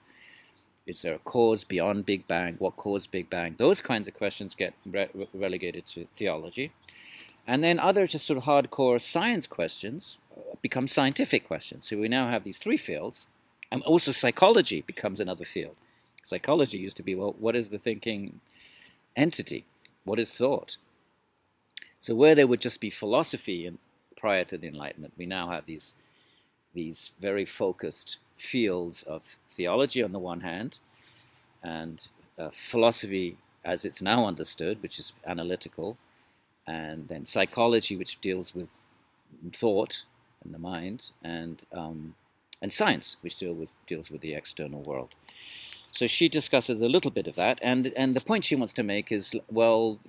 Is there a cause beyond Big Bang? What caused Big Bang? Those kinds of questions get relegated to theology. And then other just sort of hardcore science questions become scientific questions. So we now have these three fields. And also psychology becomes another field. Psychology used to be, well, what is the thinking entity? What is thought? So where there would just be philosophy prior to the Enlightenment, we now have these very focused fields of theology on the one hand, and philosophy as it's now understood, which is analytical, and then psychology, which deals with thought and the mind, and science, which deals with the external world. So she discusses a little bit of that, and the point she wants to make is, well,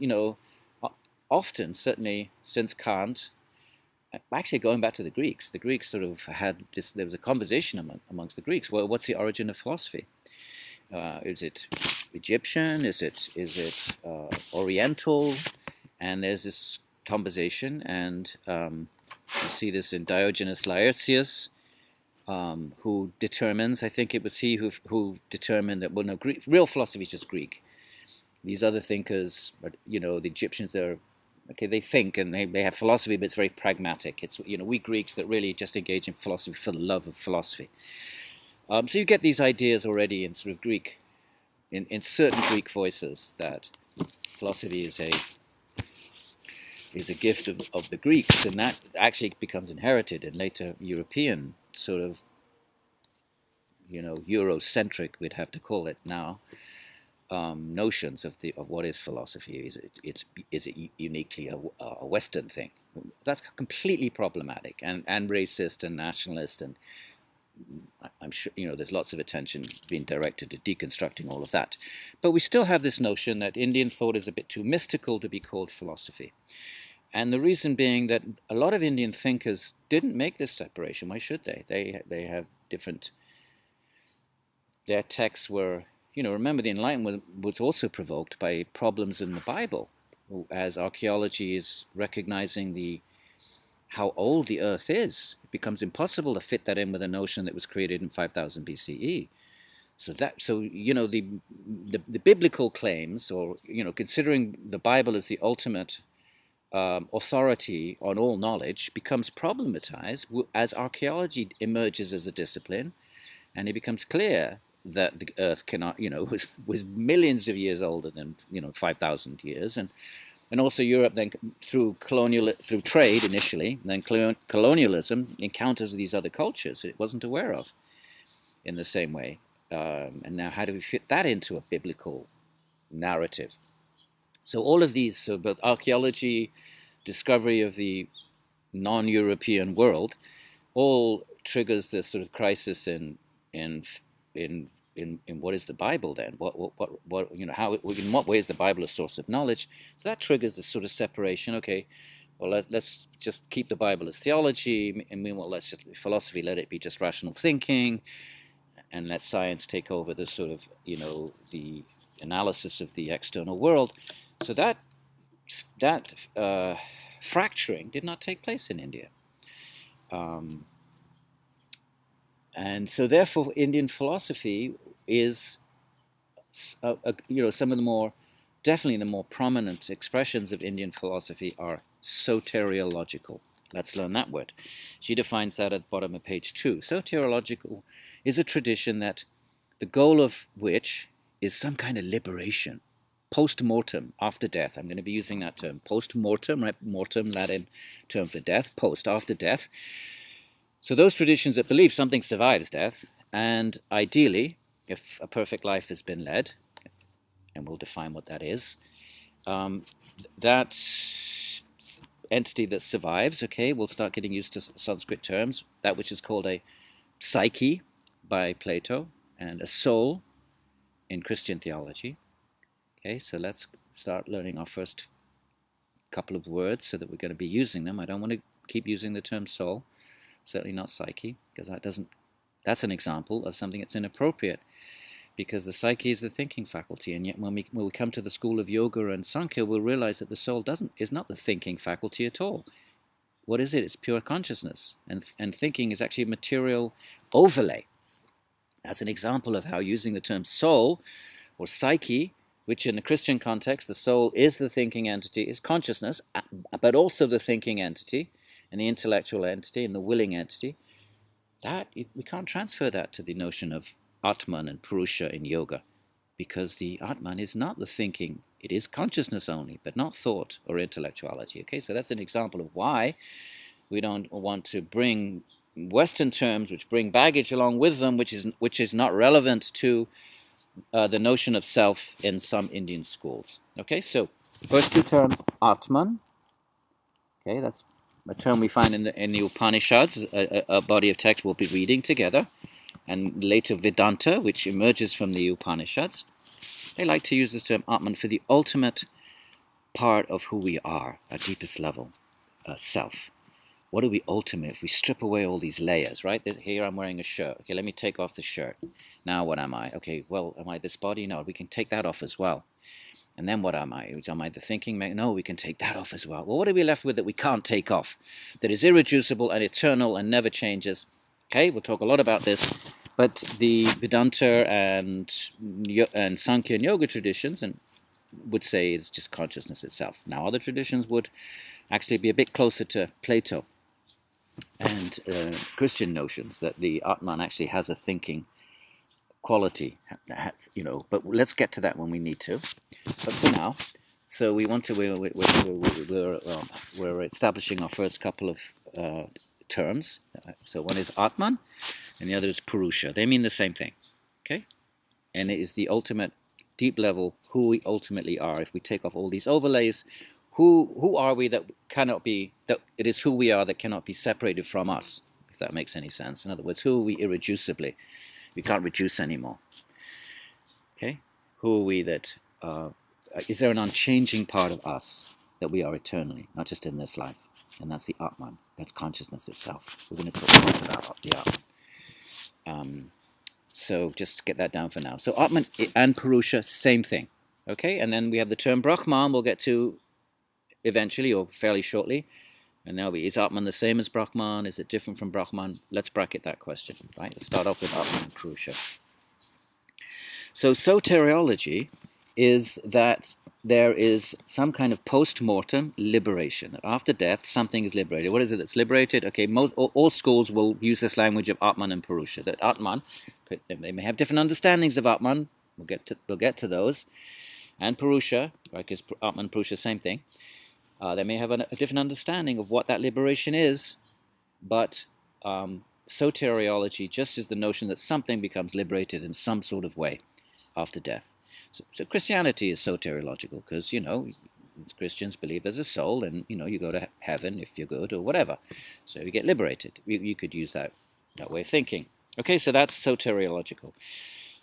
often, certainly since Kant, actually going back to the Greeks sort of had this, there was a conversation amongst the Greeks, well, what's the origin of philosophy? Is it Egyptian? Is it Oriental? And there's this conversation, and you see this in Diogenes Laertius, who determines, I think it was he who determined that, well, no, real philosophy is just Greek. These other thinkers, the Egyptians, they think and they have philosophy, but it's very pragmatic. It's, we Greeks that really just engage in philosophy for the love of philosophy. So you get these ideas already in sort of Greek, in certain Greek voices, that philosophy is a gift of the Greeks, and that actually becomes inherited in later European sort of, Eurocentric, we'd have to call it now, notions of what is philosophy. Is it uniquely a Western thing? That's completely problematic and racist and nationalist, and I'm sure there's lots of attention being directed to deconstructing all of that. But we still have this notion that Indian thought is a bit too mystical to be called philosophy. And the reason being that a lot of Indian thinkers didn't make this separation. Why should they? They have different. Their texts were, remember the Enlightenment was also provoked by problems in the Bible, as archaeology is recognizing how old the Earth is. It becomes impossible to fit that in with a notion that was created in 5000 BCE. So the biblical claims, or considering the Bible as the ultimate authority on all knowledge, becomes problematized as archaeology emerges as a discipline, and it becomes clear that the Earth cannot, was millions of years older than 5,000 years, and also Europe then through trade initially, then colonialism encounters these other cultures it wasn't aware of in the same way, and now how do we fit that into a biblical narrative? So all of these, so both archaeology, discovery of the non-European world, all triggers this sort of crisis in what is the Bible then? How in what way is the Bible a source of knowledge? So that triggers this sort of separation. Okay, well let's just keep the Bible as theology, and meanwhile let's just philosophy, let it be just rational thinking, and let science take over the sort of the analysis of the external world. So that fracturing did not take place in India. And so therefore Indian philosophy is, some of definitely the more prominent expressions of Indian philosophy are soteriological. Let's learn that word. She defines that at the bottom of page 2. Soteriological is a tradition that the goal of which is some kind of liberation, post-mortem, after death. I'm going to be using that term, post-mortem, right? Mortem, Latin term for death, post, after death. So those traditions that believe something survives death, and ideally, if a perfect life has been led, and we'll define what that is, that entity that survives, okay, we'll start getting used to Sanskrit terms, that which is called a psyche by Plato, and a soul in Christian theology. Okay, so let's start learning our first couple of words so that we're going to be using them. I don't want to keep using the term soul, certainly not psyche, because that's an example of something that's inappropriate, because the psyche is the thinking faculty, and yet when we come to the school of yoga and Sankhya, we'll realize that the soul is not the thinking faculty at all. What is it? It's pure consciousness, and thinking is actually a material overlay. That's an example of how using the term soul or psyche, which in the Christian context, the soul is the thinking entity, is consciousness, but also the thinking entity, and the intellectual entity, and the willing entity, that we can't transfer that to the notion of Atman and Purusha in yoga, because the Atman is not the thinking, it is consciousness only, but not thought or intellectuality. Okay, so that's an example of why we don't want to bring Western terms which bring baggage along with them, which is not relevant to the notion of self in some Indian schools. Okay, so first two terms, Atman. Okay, that's a term we find in the Upanishads, a body of text we'll be reading together, and later Vedanta, which emerges from the Upanishads. They like to use this term Atman for the ultimate part of who we are, our deepest level, self. What are we ultimate if we strip away all these layers, right? Here I'm wearing a shirt. Okay, let me take off the shirt. Now what am I? Okay, well, am I this body? No, we can take that off as well. And then what am I? Am I the thinking? No, we can take that off as well. Well, what are we left with that we can't take off? That is irreducible and eternal and never changes. Okay, we'll talk a lot about this. But the Vedanta and Sankhya and Yoga traditions would say it's just consciousness itself. Now, other traditions would actually be a bit closer to Plato and Christian notions that the Atman actually has a thinking quality, but let's get to that when we need to. But for now, so we're establishing our first couple of terms. So one is Atman, and the other is Purusha. They mean the same thing, okay? And it is the ultimate deep level who we ultimately are. If we take off all these overlays, who are we that cannot be, that it is who we are that cannot be separated from us, if that makes any sense. In other words, who are we irreducibly? We can't reduce anymore. Okay? Who are we that, is there an unchanging part of us that we are eternally, not just in this life? And that's the Atman. That's consciousness itself. We're going to talk more about the Atman. So just get that down for now. So Atman and Purusha, same thing. Okay? And then we have the term Brahman we'll get to eventually or fairly shortly. And now is Atman the same as Brahman? Is it different from Brahman? Let's bracket that question. Right? Let's start off with Atman and Purusha. So soteriology is that there is some kind of post-mortem liberation. That after death, something is liberated. What is it that's liberated? Okay, all schools will use this language of Atman and Purusha. That Atman, they may have different understandings of Atman. We'll get to those. And Purusha, right? Because Atman and Purusha, same thing. They may have a different understanding of what that liberation is, but soteriology just is the notion that something becomes liberated in some sort of way after death. So Christianity is soteriological because, Christians believe there's a soul and, you go to heaven if you're good or whatever. So you get liberated. You could use that way of thinking. Okay, so that's soteriological.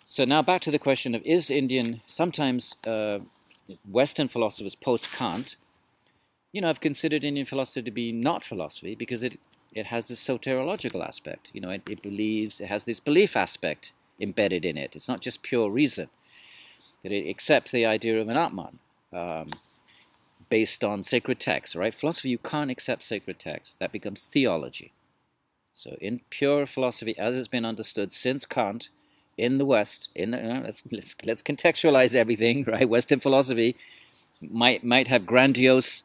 So now back to the question of is Indian, sometimes Western philosophers post-Kant, I've considered Indian philosophy to be not philosophy because it has this soteriological aspect. It has this belief aspect embedded in it. It's not just pure reason. That it accepts the idea of an Atman based on sacred texts, right? Philosophy, you can't accept sacred texts. That becomes theology. So in pure philosophy, as it's been understood since Kant in the West, let's contextualize everything, right? Western philosophy might have grandiose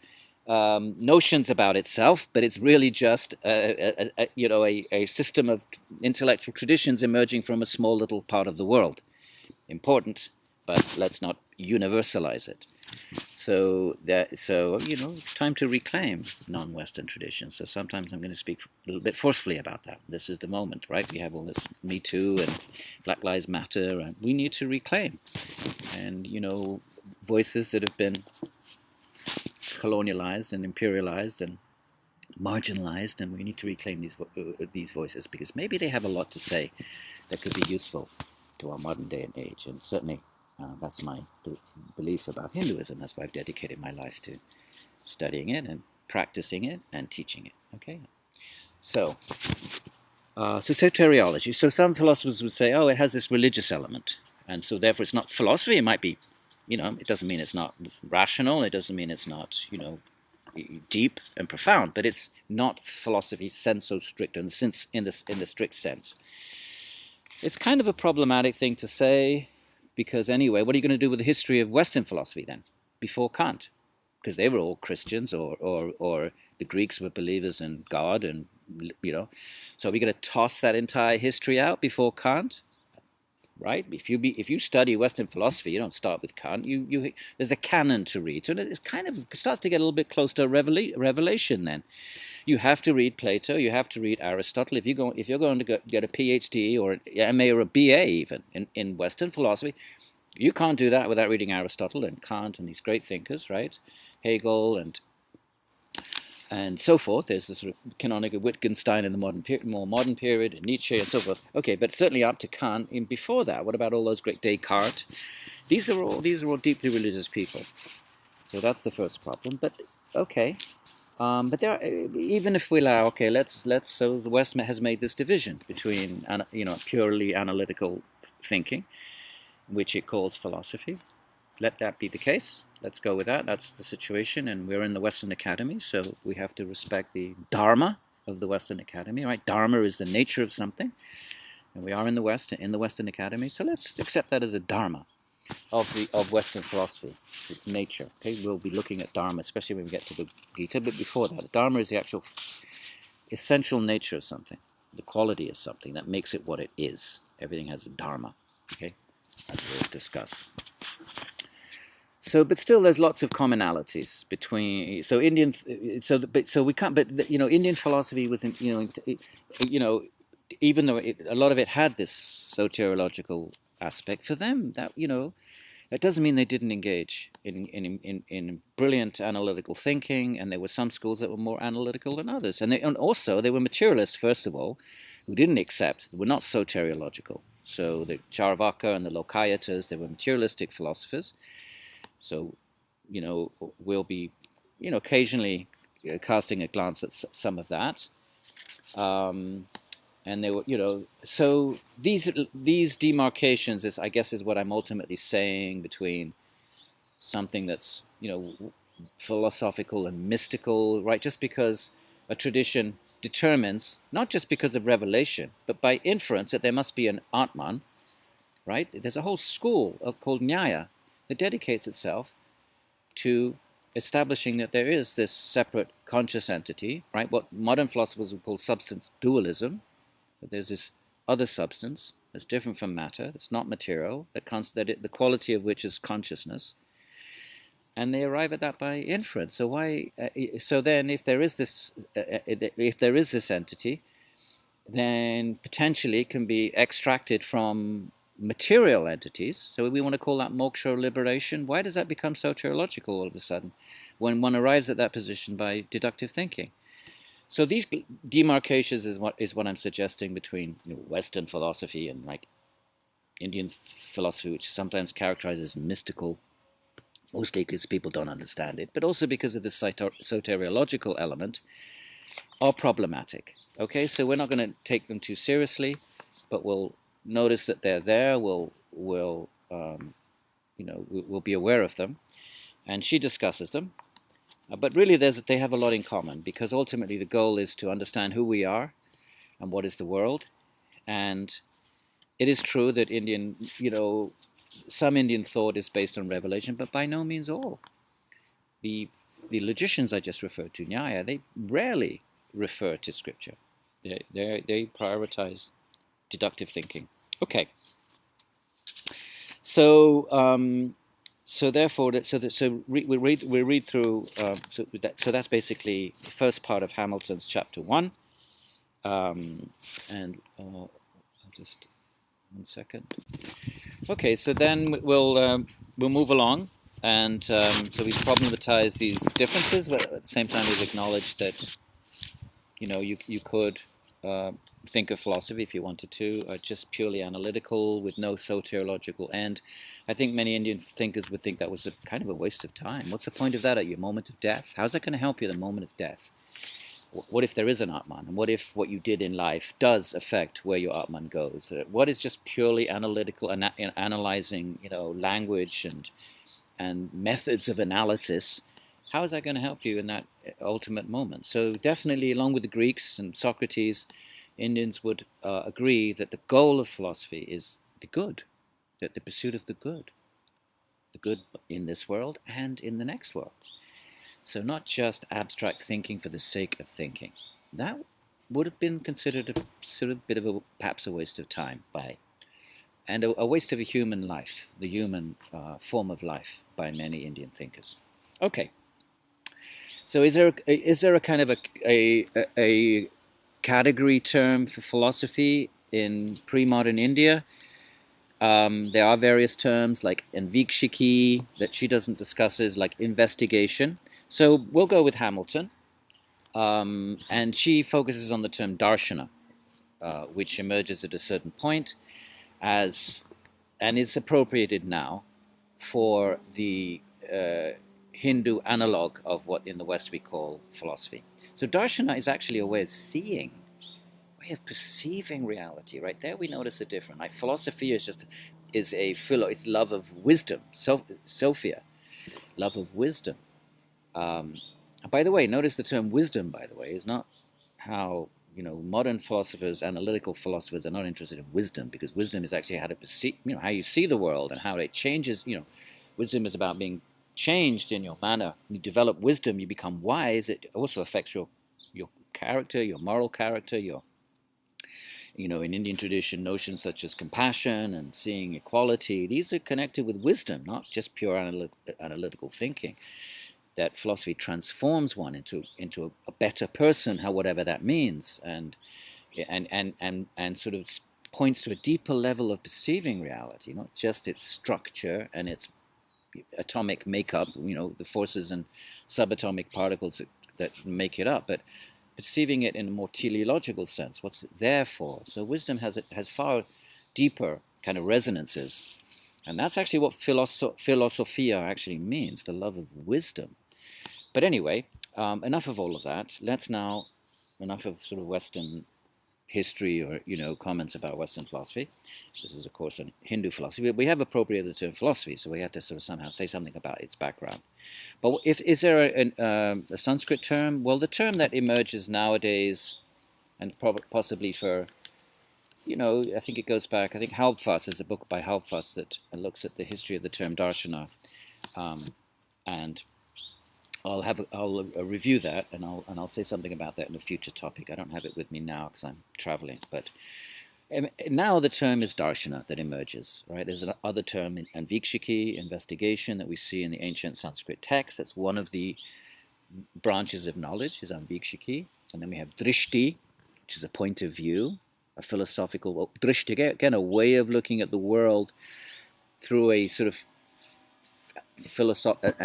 notions about itself, but it's really just a system of intellectual traditions emerging from a small little part of the world. Important, but let's not universalize it. So it's time to reclaim non-Western traditions. So sometimes I'm going to speak a little bit forcefully about that. This is the moment, right? We have all this Me Too and Black Lives Matter, and we need to reclaim. And voices that have been colonialized and imperialized and marginalized, and we need to reclaim these voices, because maybe they have a lot to say that could be useful to our modern day and age. And certainly that's my belief about Hinduism. That's why I've dedicated my life to studying it and practicing it and teaching it. Okay, so soteriology. So some philosophers would say, oh, it has this religious element, and so therefore it's not philosophy. It might be, it doesn't mean it's not rational. It doesn't mean it's not, deep and profound, but it's not philosophy sensu stricto, in the strict sense. It's kind of a problematic thing to say, because anyway, what are you going to do with the history of Western philosophy then, before Kant? Because they were all Christians, or the Greeks were believers in God, and so we're going to toss that entire history out before Kant, right? If you study Western philosophy, you don't start with Kant. There's a canon to read, so it starts to get a little bit close to revelation. Then you have to read Plato, you have to read Aristotle. If you're going to get a PhD or an MA or a BA even in Western philosophy, you can't do that without reading Aristotle and Kant and these great thinkers, right? Hegel and so forth. There's this sort of canonical Wittgenstein in the more modern period, and Nietzsche and so forth. Okay, but certainly up to Kant. And before that, what about all those great Descartes? These are all deeply religious people. So that's the first problem. But okay, but there, even if we allow, okay, let's. So the West has made this division between purely analytical thinking, which it calls philosophy. Let that be the case. Let's go with that. That's the situation, and we're in the Western Academy, so we have to respect the dharma of the Western Academy, right? Dharma is the nature of something, and we are in the Western Academy, so let's accept that as a dharma of Western philosophy. Its nature. Okay, we'll be looking at dharma, especially when we get to the Gita, but before that, dharma is the actual essential nature of something, the quality of something that makes it what it is. Everything has a dharma. Okay, as we'll discuss. So, but still, there's lots of commonalities between. So Indian. So we can't. But Indian philosophy was, even though a lot of it had this soteriological aspect, for them that doesn't mean they didn't engage in brilliant analytical thinking. And there were some schools that were more analytical than others, and also they were materialists first of all, who didn't accept, were not soteriological. So the Charvaka and the Lokayatas, they were materialistic philosophers. So, we'll be, occasionally casting a glance at some of that. And they were, so these demarcations is what I'm ultimately saying between something that's, philosophical and mystical, right? Just because a tradition determines, not just because of revelation, but by inference that there must be an Atman, right? There's a whole school called Nyaya that dedicates itself to establishing that there is this separate conscious entity, right? What modern philosophers would call substance dualism, that there's this other substance that's different from matter, that's not material, the quality of which is consciousness, and they arrive at that by inference. So why? So then, if there is this entity, then potentially it can be extracted from material entities. So we want to call that moksha, or liberation. Why does that become soteriological all of a sudden when one arrives at that position by deductive thinking? So these demarcations is what I'm suggesting between Western philosophy and like Indian philosophy, which is sometimes characterized as mystical, mostly because people don't understand it, but also because of the soteriological element, are problematic. Okay, so we're not going to take them too seriously, but we'll notice that they're there. We'll be aware of them, and she discusses them. But really, they have a lot in common, because ultimately the goal is to understand who we are and what is the world. And it is true that some Indian thought is based on revelation, but by no means all. The logicians I just referred to, Nyaya, they rarely refer to scripture. They prioritize deductive thinking. Okay. So therefore, we read through. So that's basically the first part of Hamilton's chapter 1. And just 1 second. Okay, so then we'll move along, and so we problematize these differences, but at the same time we've acknowledged that you could think of philosophy if you wanted to, just purely analytical with no soteriological end. I think many Indian thinkers would think that was a kind of a waste of time. What's the point of that at your moment of death? How's that going to help you at the moment of death? What if there is an Atman? And what if what you did in life does affect where your Atman goes? What is just purely analytical and analyzing, language and methods of analysis? How is that going to help you in that ultimate moment? So definitely, along with the Greeks and Socrates, Indians would agree that the goal of philosophy is the good, that the pursuit of the good in this world and in the next world. So not just abstract thinking for the sake of thinking. That would have been considered a sort of bit of perhaps a waste of time and a waste of a human life, the human form of life by many Indian thinkers. Okay. So is there a kind of a category term for philosophy in pre-modern India? There are various terms like envikshiki that she doesn't discuss, like investigation. So we'll go with Hamilton, and she focuses on the term darshana, which emerges at a certain point and is appropriated now for the Hindu analog of what in the West we call philosophy. So darshana is actually a way of seeing, a way of perceiving reality. Right there we notice a difference. Like philosophy it's love of wisdom, Sophia, love of wisdom. By the way, notice the term wisdom, by the way, is not how, modern philosophers, analytical philosophers are not interested in wisdom, because wisdom is actually how to perceive, how you see the world and how it changes. Wisdom is about being changed in your manner. You develop wisdom, you become wise. It also affects your character, your moral character, in Indian tradition, notions such as compassion and seeing equality, these are connected with wisdom, not just pure analytical thinking. That philosophy transforms one into a better person, whatever that means, and sort of points to a deeper level of perceiving reality, not just its structure and its atomic makeup, the forces and subatomic particles that make it up, but perceiving it in a more teleological sense. What's it there for? So wisdom has far deeper kind of resonances. And that's actually what philosophia actually means, the love of wisdom. But anyway, enough of all of that. Enough of sort of Western history or, comments about Western philosophy. This is, of course, a Hindu philosophy. We have appropriated the term philosophy, so we have to sort of somehow say something about its background. But is there a Sanskrit term? Well, the term that emerges nowadays, and possibly for, I think it goes back, I think Halbfas is a book by Halbfas that looks at the history of the term darshana, and I'll review that, and I'll say something about that in a future topic. I don't have it with me now because I'm traveling, but now the term is darshana that emerges, right? There's another term in envikshiki, investigation, that we see in the ancient Sanskrit texts. That's one of the branches of knowledge, is envikshiki. And then we have drishti, which is a point of view, a philosophical drishti, again, a way of looking at the world through a sort of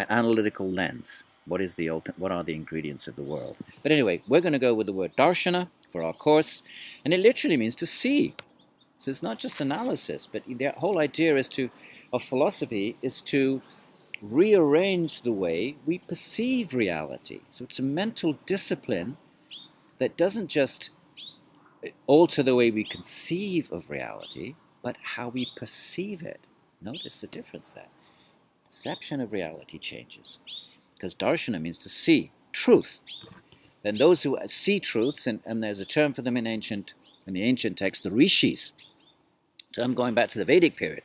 analytical lens. What are the ingredients of the world? But anyway, we're going to go with the word darshana for our course, and it literally means to see. So it's not just analysis, but the whole idea of philosophy is to rearrange the way we perceive reality. So it's a mental discipline that doesn't just alter the way we conceive of reality, but how we perceive it. Notice the difference there. Perception of reality changes, because darshana means to see truth. Then those who see truths, and there's a term for them in the ancient text, the rishis. Term going back to the Vedic period.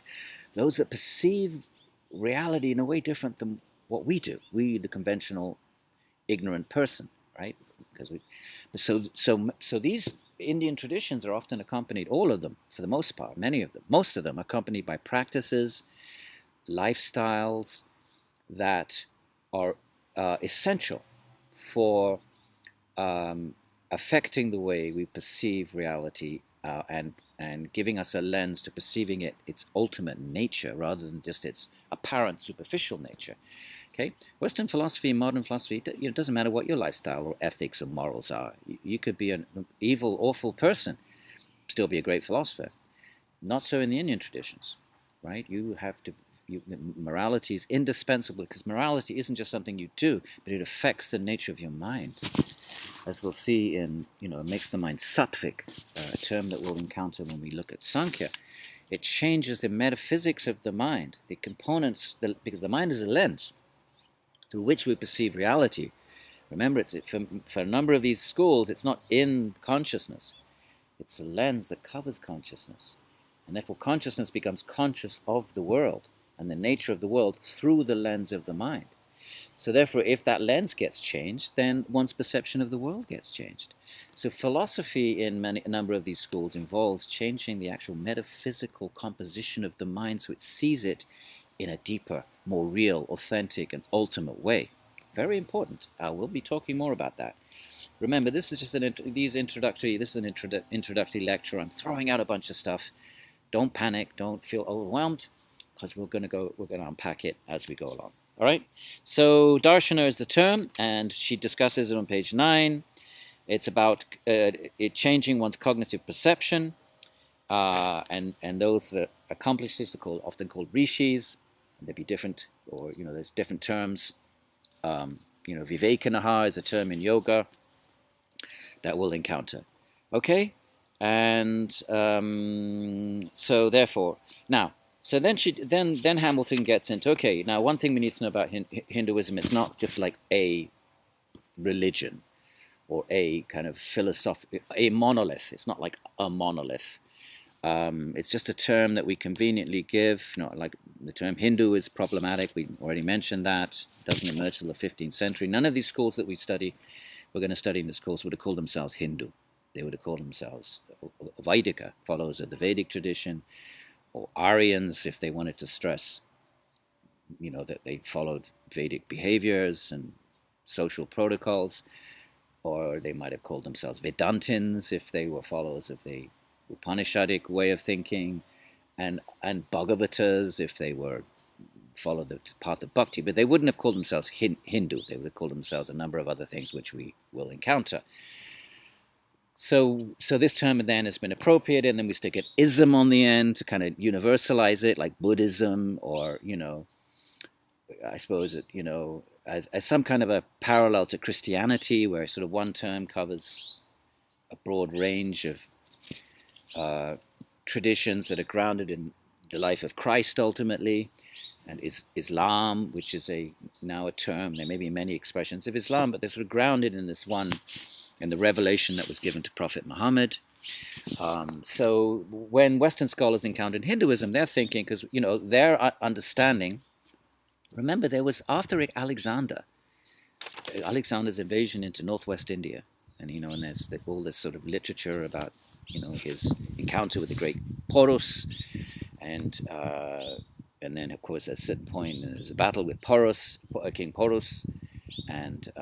Those that perceive reality in a way different than what we do. We, the conventional, ignorant person, right? So these Indian traditions are often accompanied, all of them, for the most part, most of them, accompanied by practices lifestyles that are essential for affecting the way we perceive reality, and giving us a lens to perceiving its ultimate nature rather than just its apparent superficial nature. Okay, Western philosophy, modern philosophy, it doesn't matter what your lifestyle or ethics or morals are. You could be an evil, awful person, still be a great philosopher. Not so in the Indian traditions, right? You have to. Morality is indispensable, because morality isn't just something you do, but it affects the nature of your mind. As we'll see in, it makes the mind sattvic, a term that we'll encounter when we look at Sankhya. It changes the metaphysics of the mind, the components, because the mind is a lens through which we perceive reality. Remember, for a number of these schools, it's not in consciousness. It's a lens that covers consciousness. And therefore consciousness becomes conscious of the world and the nature of the world through the lens of the mind. So therefore, if that lens gets changed, then one's perception of the world gets changed. So philosophy in a number of these schools involves changing the actual metaphysical composition of the mind so it sees it in a deeper, more real, authentic, and ultimate way. Very important. We'll be talking more about that. Remember, this is just an introductory lecture. I'm throwing out a bunch of stuff. Don't panic. Don't feel overwhelmed, because we're going to unpack it as we go along. All right. So darshana is the term, and she discusses it on page 9. It's about it changing one's cognitive perception, and those that accomplish this are often called rishis. There'd be different, or there's different terms. Vivekanaha is a term in yoga that we'll encounter. Okay, and so therefore now. So then Hamilton gets into, okay, now one thing we need to know about Hinduism, it's not just like a religion or a kind of a monolith. It's not like a monolith. It's just a term that we conveniently give. Like the term Hindu is problematic. We already mentioned that. It doesn't emerge till the 15th century. None of these schools that we're going to study in this course, would have called themselves Hindu. They would have called themselves Vaidika, followers of the Vedic tradition, or Aryans, if they wanted to stress, that they followed Vedic behaviors and social protocols, or they might have called themselves Vedantins if they were followers of the Upanishadic way of thinking, and Bhagavatas if they followed the path of bhakti, but they wouldn't have called themselves Hindu. They would have called themselves a number of other things which we will encounter. So this term then has been appropriated, and then we stick an ism on the end to kind of universalize it, like Buddhism, or I suppose it as some kind of a parallel to Christianity, where sort of one term covers a broad range of traditions that are grounded in the life of Christ ultimately, and Islam, which is now a term. There may be many expressions of Islam, but they're sort of grounded in this one, in the revelation that was given to Prophet Muhammad. So when Western scholars encountered Hinduism, they're thinking, because their understanding. Remember, there was after Alexander's invasion into northwest India, and and there's all this sort of literature about his encounter with the great Porus, and then of course at a certain point there's a battle with King Porus, and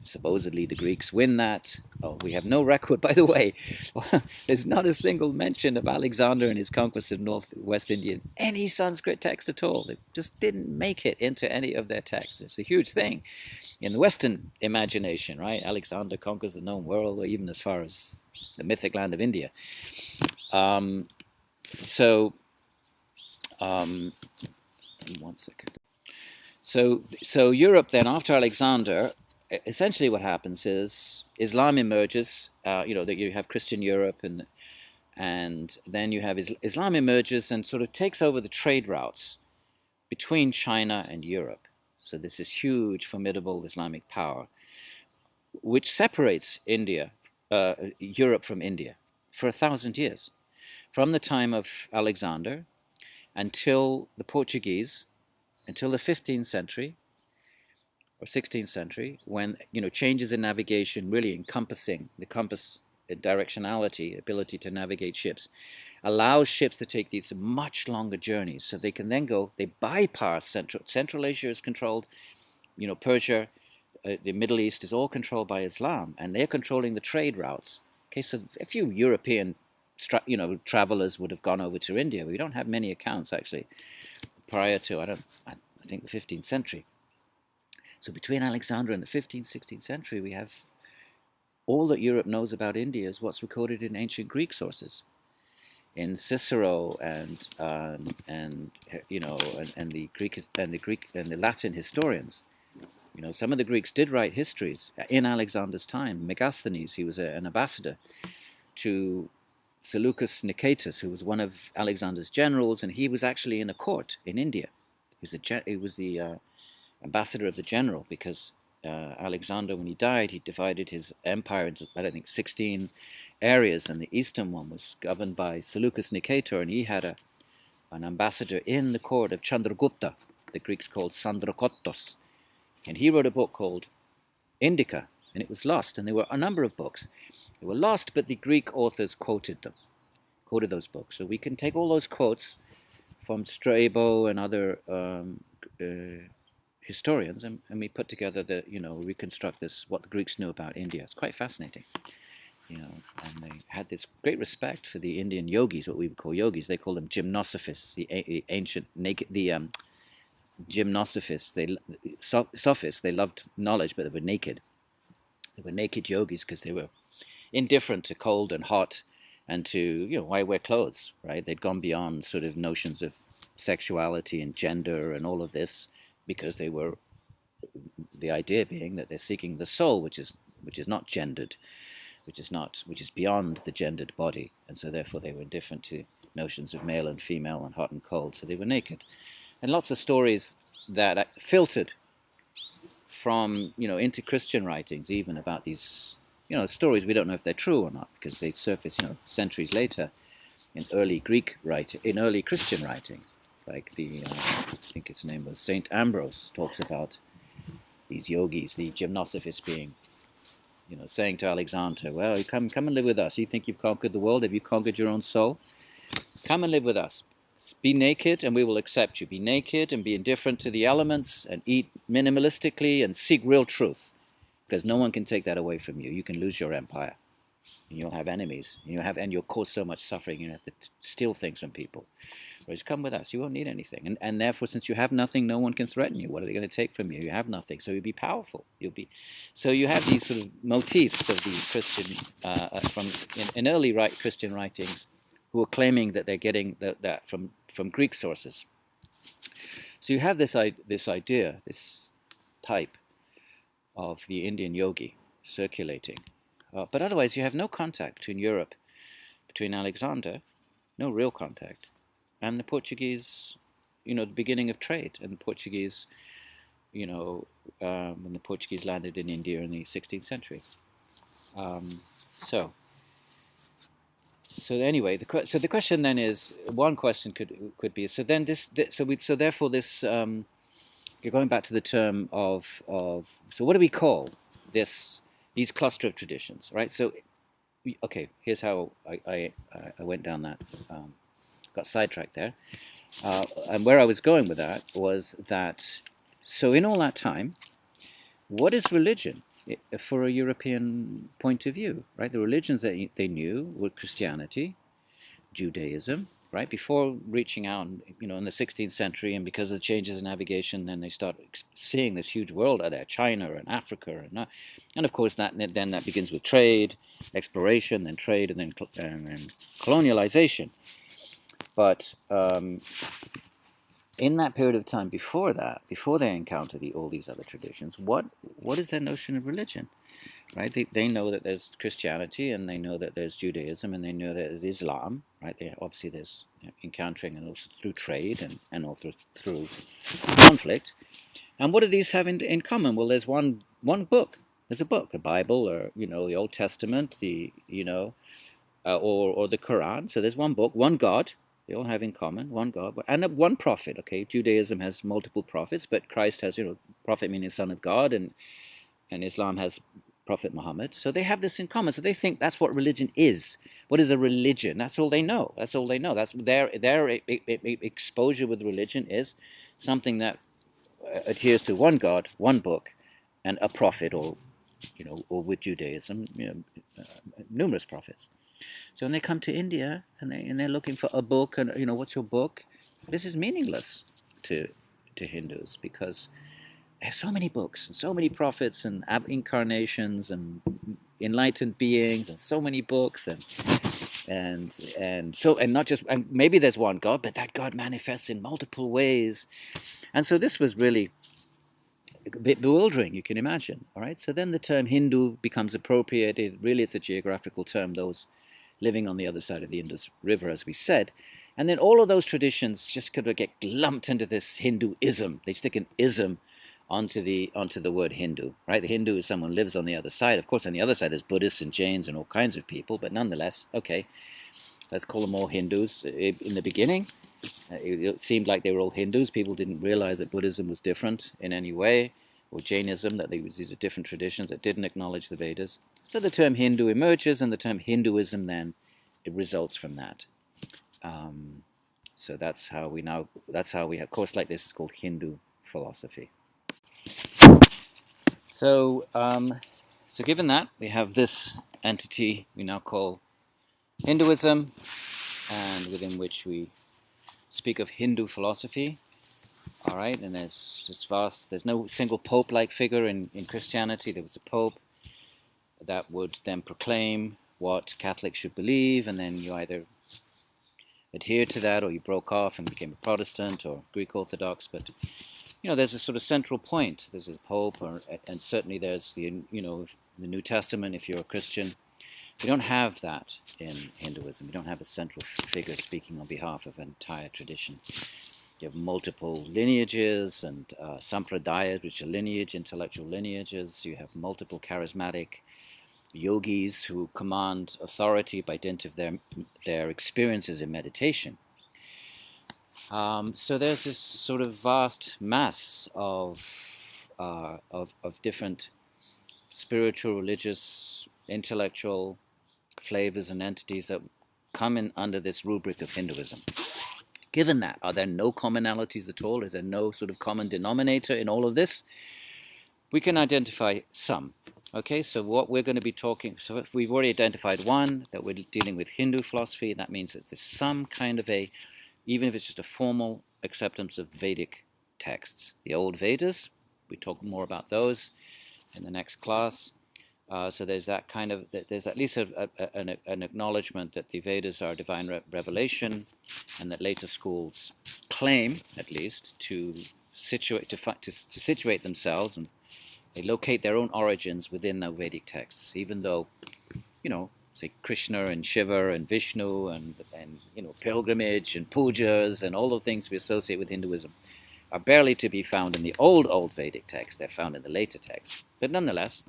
supposedly the Greeks win that. Oh, we have no record, by the way. There's not a single mention of Alexander and his conquest of northwest India in any Sanskrit text at all. They just didn't make it into any of their texts. It's a huge thing in the Western imagination, right? Alexander conquers the known world, or even as far as the mythic land of India. One second. So Europe then, after Alexander, essentially what happens is Islam emerges. That you have Christian Europe, and then you have Islam emerges and sort of takes over the trade routes between China and Europe. So this is huge, formidable Islamic power, which separates Europe from India for 1,000 years, from the time of Alexander until the Portuguese, until the 15th century or 16th century, when changes in navigation really encompassing the compass directionality, ability to navigate ships, allows ships to take these much longer journeys. So they can then go, they bypass Central Asia is controlled, Persia, the Middle East is all controlled by Islam, and they're controlling the trade routes. Okay, so a few European, travelers would have gone over to India. We don't have many accounts actually prior to I think the 15th century. So between Alexander and the 15th, 16th century, we have all that Europe knows about India is what's recorded in ancient Greek sources, in Cicero and the Greek and the Latin historians. Some of the Greeks did write histories in Alexander's time. Megasthenes, he was an ambassador to Seleucus Nicetas, who was one of Alexander's generals, and he was actually in a court in India. He was the ambassador of the general, because Alexander, when he died, he divided his empire into, I think, 16 areas, and the eastern one was governed by Seleucus Nicator, and he had an ambassador in the court of Chandragupta, the Greeks called Sandrakottos, and he wrote a book called Indica, and it was lost, and there were a number of books. They were lost, but the Greek authors quoted those books. So we can take all those quotes from Strabo and other historians, and we put together reconstruct what the Greeks knew about India. It's quite fascinating, and they had this great respect for the Indian yogis, what we would call yogis. They call them gymnosophists, the ancient naked, gymnosophists, sophists. They loved knowledge, but they were naked. They were naked yogis because they were indifferent to cold and hot, and to why wear clothes, right? They'd gone beyond sort of notions of sexuality and gender and all of this, because they were, the idea being that they're seeking the soul, which is not gendered, which is beyond the gendered body, and so therefore they were indifferent to notions of male and female and hot and cold, so they were naked. And lots of stories that filtered from into Christian writings, even about these stories. We don't know if they're true or not, because they surface centuries later in early Christian writing, like I think his name was Saint Ambrose, talks about these yogis, the gymnosophists, being saying to Alexander, well, you come and live with us. You think you've conquered the world? Have you conquered your own soul? Come and live with us. Be naked and we will accept you. Be naked and be indifferent to the elements, and eat minimalistically and seek real truth, because no one can take that away from you. You can lose your empire, and you'll have enemies, and you'll cause so much suffering. You have to steal things from people. Whereas come with us, you won't need anything, and therefore, since you have nothing, no one can threaten you. What are they going to take from you? You have nothing, so you'll be powerful. So you have these sort of motifs of the Christian in early Christian writings, who are claiming that they're getting that from Greek sources. So you have this idea, this type of the Indian yogi circulating. But otherwise you have no contact between Alexander, no real contact, and the Portuguese, the beginning of trade, and the Portuguese, when the Portuguese landed in India in the 16th century. So anyway, the question then is, one question could be, so then therefore you're going back to the term of so what do we call these cluster of traditions, right? So okay, here's how I went down that, got sidetracked there, and where I was going with that was that, so in all that time, what is religion for a European point of view, right? The religions that they knew were Christianity, Judaism, right? Before reaching out, in the 16th century, and because of the changes in navigation, then they start seeing this huge world out there, China and Africa, and of course that begins with trade, exploration, then trade, and then colonialization. But in that period of time before they encounter all these other traditions, what is their notion of religion, right? They know that there's Christianity, and they know that there's Judaism, and they know that there's Islam, right? Obviously there's encountering, and also through trade and also through conflict. And what do these have in common? Well, there's one book. There's a book, a Bible, or the Old Testament, or the Quran. So there's one book, one God. They all have in common one God and one prophet. Okay, Judaism has multiple prophets, but Christ has, prophet meaning Son of God, and Islam has Prophet Muhammad. So they have this in common. So they think that's what religion is. What is a religion? That's all they know. That's all they know. That's their exposure with religion is something that adheres to one God, one book, and a prophet, or or with Judaism, numerous prophets. So when they come to India and they're looking for a book, and what's your book? This is meaningless to Hindus, because they have so many books and so many prophets and incarnations and enlightened beings and so many books and not just, and maybe there's one God, but that God manifests in multiple ways. And so this was really a bit bewildering, you can imagine. All right, so then the term Hindu becomes appropriate. It's a geographical term, those living on the other side of the Indus River, as we said. And then all of those traditions just kind of get lumped into this Hinduism. They stick an ism onto the word Hindu, right? The Hindu is someone who lives on the other side. Of course, on the other side there's Buddhists and Jains and all kinds of people, but nonetheless, okay, let's call them all Hindus. In the beginning, it seemed like they were all Hindus. People didn't realize that Buddhism was different in any way, or Jainism, that these are different traditions that didn't acknowledge the Vedas. So the term Hindu emerges, and the term Hinduism then it results from that. So that's how we have a course like this is called Hindu philosophy. So, so given that, we have this entity we now call Hinduism, and within which we speak of Hindu philosophy. All right, and there's no single pope-like figure in Christianity. There was a pope that would then proclaim what Catholics should believe, and then you either adhered to that, or you broke off and became a Protestant or Greek Orthodox. But there's a sort of central point. There's a pope, and certainly there's the New Testament. If you're a Christian, you don't have that in Hinduism. You don't have a central figure speaking on behalf of an entire tradition. You have multiple lineages and sampradayas, which are intellectual lineages. You have multiple charismatic yogis who command authority by dint of their experiences in meditation. So there's this sort of vast mass of different spiritual, religious, intellectual flavors and entities that come in under this rubric of Hinduism. Given that, are there no commonalities at all? Is there no sort of common denominator in all of this? We can identify some. Okay, so what we're going to be talking, so if we've already identified one, that we're dealing with Hindu philosophy, that means that there's some kind of even if it's just a formal acceptance of Vedic texts. The old Vedas, we talk more about those in the next class. So there's that kind of, there's at least an acknowledgement that the Vedas are divine revelation, and that later schools claim, at least, to situate themselves, and they locate their own origins within the Vedic texts, even though, say Krishna and Shiva and Vishnu and pilgrimage and pujas and all the things we associate with Hinduism are barely to be found in the old Vedic texts. They're found in the later texts. But nonetheless,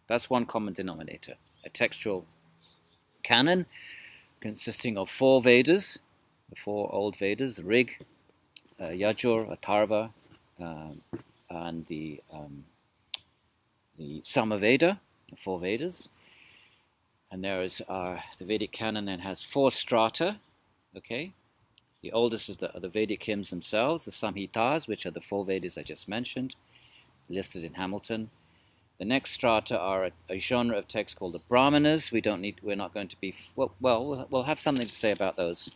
that's one common denominator, a textual canon consisting of 4 Vedas, the 4 old Vedas, the Rig, Yajur, Atharva, and the Samaveda, the 4 Vedas. And there is the Vedic canon that has 4 strata, okay? The oldest is the Vedic hymns themselves, the Samhitas, which are the 4 Vedas I just mentioned, listed in Hamilton. The next strata are a genre of text called the Brahmanas. We're not going to be, we'll have something to say about those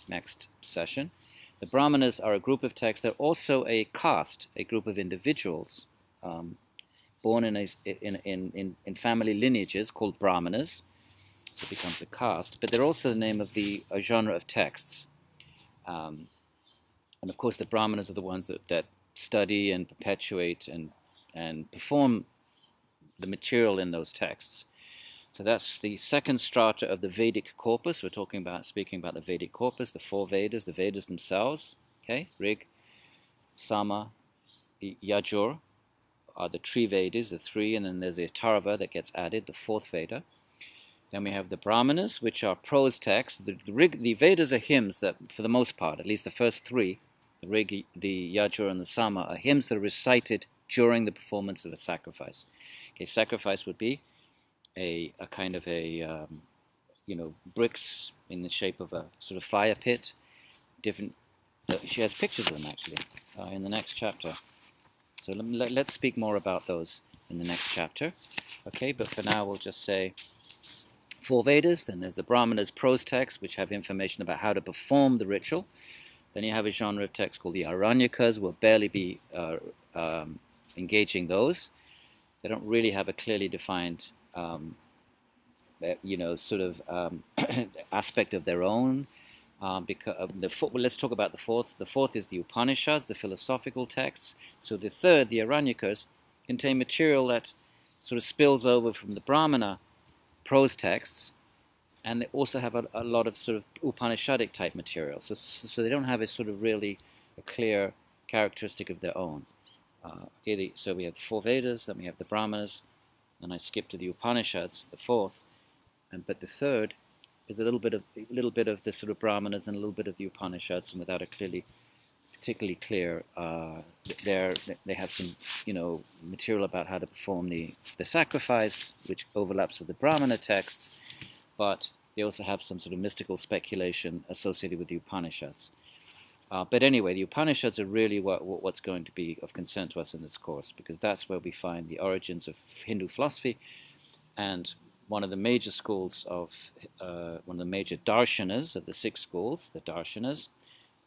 next session. The Brahmanas are a group of texts. They're also a caste, a group of individuals born in family lineages called Brahmanas. So it becomes a caste. But they're also the name of a genre of texts. And of course, the Brahmanas are the ones that study and perpetuate and perform the material in those texts. So that's the second strata of the Vedic corpus. We're speaking about the Vedic corpus, the 4 Vedas, the Vedas themselves. Okay, Rig, Sama, Yajur are the Tri Vedas, the 3, and then there's the Atharva that gets added, the 4th Veda. Then we have the Brahmanas, which are prose texts. The Vedas are hymns that, for the most part, at least the first 3, the Rig, the Yajur, and the Sama, are hymns that are recited during the performance of a sacrifice. Okay, sacrifice would be a kind of a bricks in the shape of a sort of fire pit. Different. She has pictures of them actually in the next chapter. So let's speak more about those in the next chapter. Okay, but for now we'll just say 4 Vedas. Then there's the Brahmanas' prose texts, which have information about how to perform the ritual. Then you have a genre of text called the Aranyakas. We'll barely be engaging those. They don't really have a clearly defined, sort of aspect of their own. Because let's talk about the fourth. The fourth is the Upanishads, the philosophical texts. So the third, the Aranyakas, contain material that sort of spills over from the Brahmana prose texts, and they also have a lot of sort of Upanishadic type material. So they don't have a sort of really a clear characteristic of their own. So we have the 4 Vedas, then we have the Brahmanas, and I skip to the Upanishads, the fourth, but the third is a little bit of the sort of Brahmanas and a little bit of the Upanishads, and without a particularly clear. They have some material about how to perform the sacrifice, which overlaps with the Brahmana texts, but they also have some sort of mystical speculation associated with the Upanishads. But anyway, the Upanishads are really what's going to be of concern to us in this course, because that's where we find the origins of Hindu philosophy, and one of the major schools one of the major darśanas of the 6 schools, the darśanas,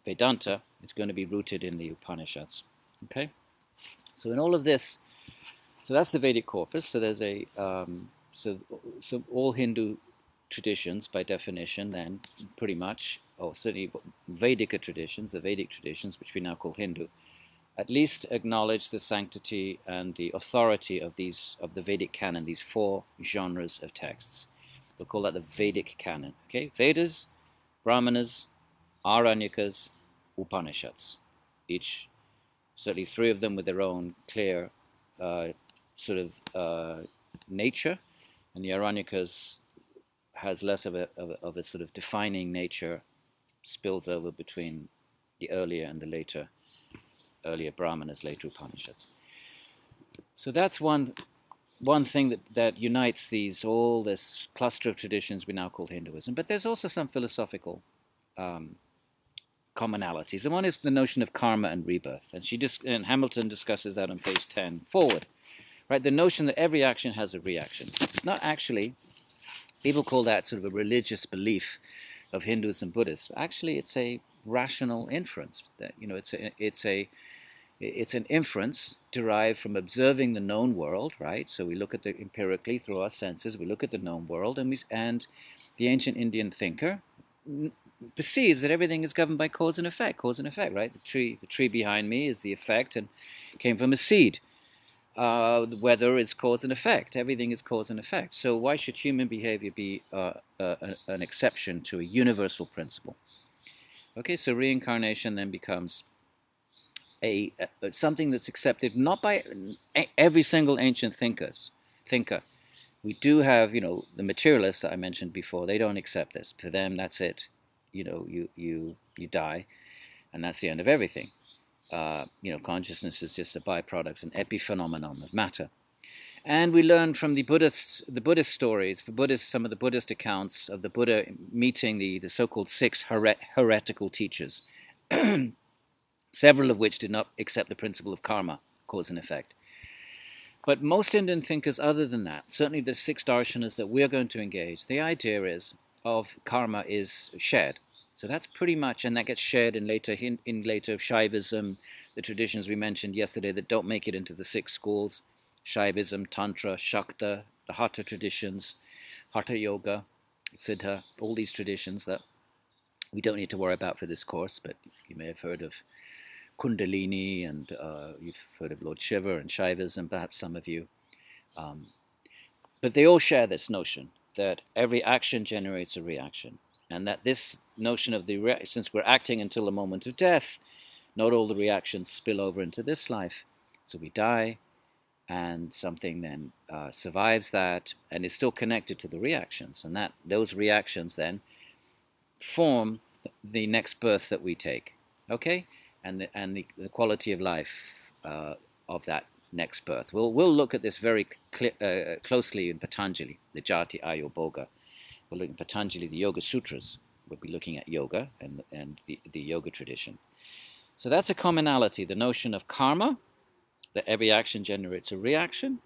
Vedanta, is going to be rooted in the Upanishads. Okay, so in all of this, so that's the Vedic corpus. So there's so all Hindu traditions, by definition, then pretty much, or certainly Vedic traditions, the Vedic traditions, which we now call Hindu, at least acknowledge the sanctity and the authority of the Vedic canon, these 4 genres of texts. We'll call that the Vedic canon. Okay, Vedas, Brahmanas, Aranyakas, Upanishads. Each, certainly 3 of them with their own clear sort of nature, and the Aranyakas has less of a sort of defining nature, spills over between the earlier and the earlier Brahmanas, later Upanishads. So that's one thing that unites all this cluster of traditions we now call Hinduism. But there's also some philosophical commonalities. And one is the notion of karma and rebirth. And Hamilton discusses that on page 10 forward. Right, the notion that every action has a reaction. It's not actually, people call that sort of a religious belief of Hindus and Buddhists. Actually, it's a rational inference. That it's an inference derived from observing the known world, right? So we look at empirically through our senses. We look at the known world, and the ancient Indian thinker perceives that everything is governed by cause and effect. Cause and effect, right? The tree behind me is the effect and came from a seed. The weather is cause and effect. Everything is cause and effect. So why should human behavior be an exception to a universal principle? Okay, so reincarnation then becomes something that's accepted not by every single ancient thinker. We do have, the materialists that I mentioned before. They don't accept this. For them, that's it. You die, and that's the end of everything. Consciousness is just a byproduct, an epiphenomenon of matter. And we learn from the Buddhist stories, some of the Buddhist accounts of the Buddha meeting the so-called 6 heretical teachers, several of which did not accept the principle of karma, cause and effect. But most Indian thinkers, other than that, certainly the 6 darshanas that we're going to engage, the idea of karma is shared. So that's pretty much, and that gets shared in later Shaivism, the traditions we mentioned yesterday that don't make it into the 6 schools, Shaivism, Tantra, Shakta, the Hatha traditions, Hatha Yoga, Siddha, all these traditions that we don't need to worry about for this course, but you may have heard of Kundalini, and you've heard of Lord Shiva and Shaivism, perhaps some of you. But they all share this notion that every action generates a reaction, and that this notion of since we're acting until the moment of death, not all the reactions spill over into this life. So we die, and something then survives that and is still connected to the reactions, and that those reactions then form the next birth that we take. Okay, and the quality of life of that next birth. We'll look at this very closely in Patanjali, the Jati Ayurboga. We'll look in Patanjali, the Yoga Sutras. We'll be looking at yoga and the yoga tradition. So that's a commonality, the notion of karma, that every action generates a reaction,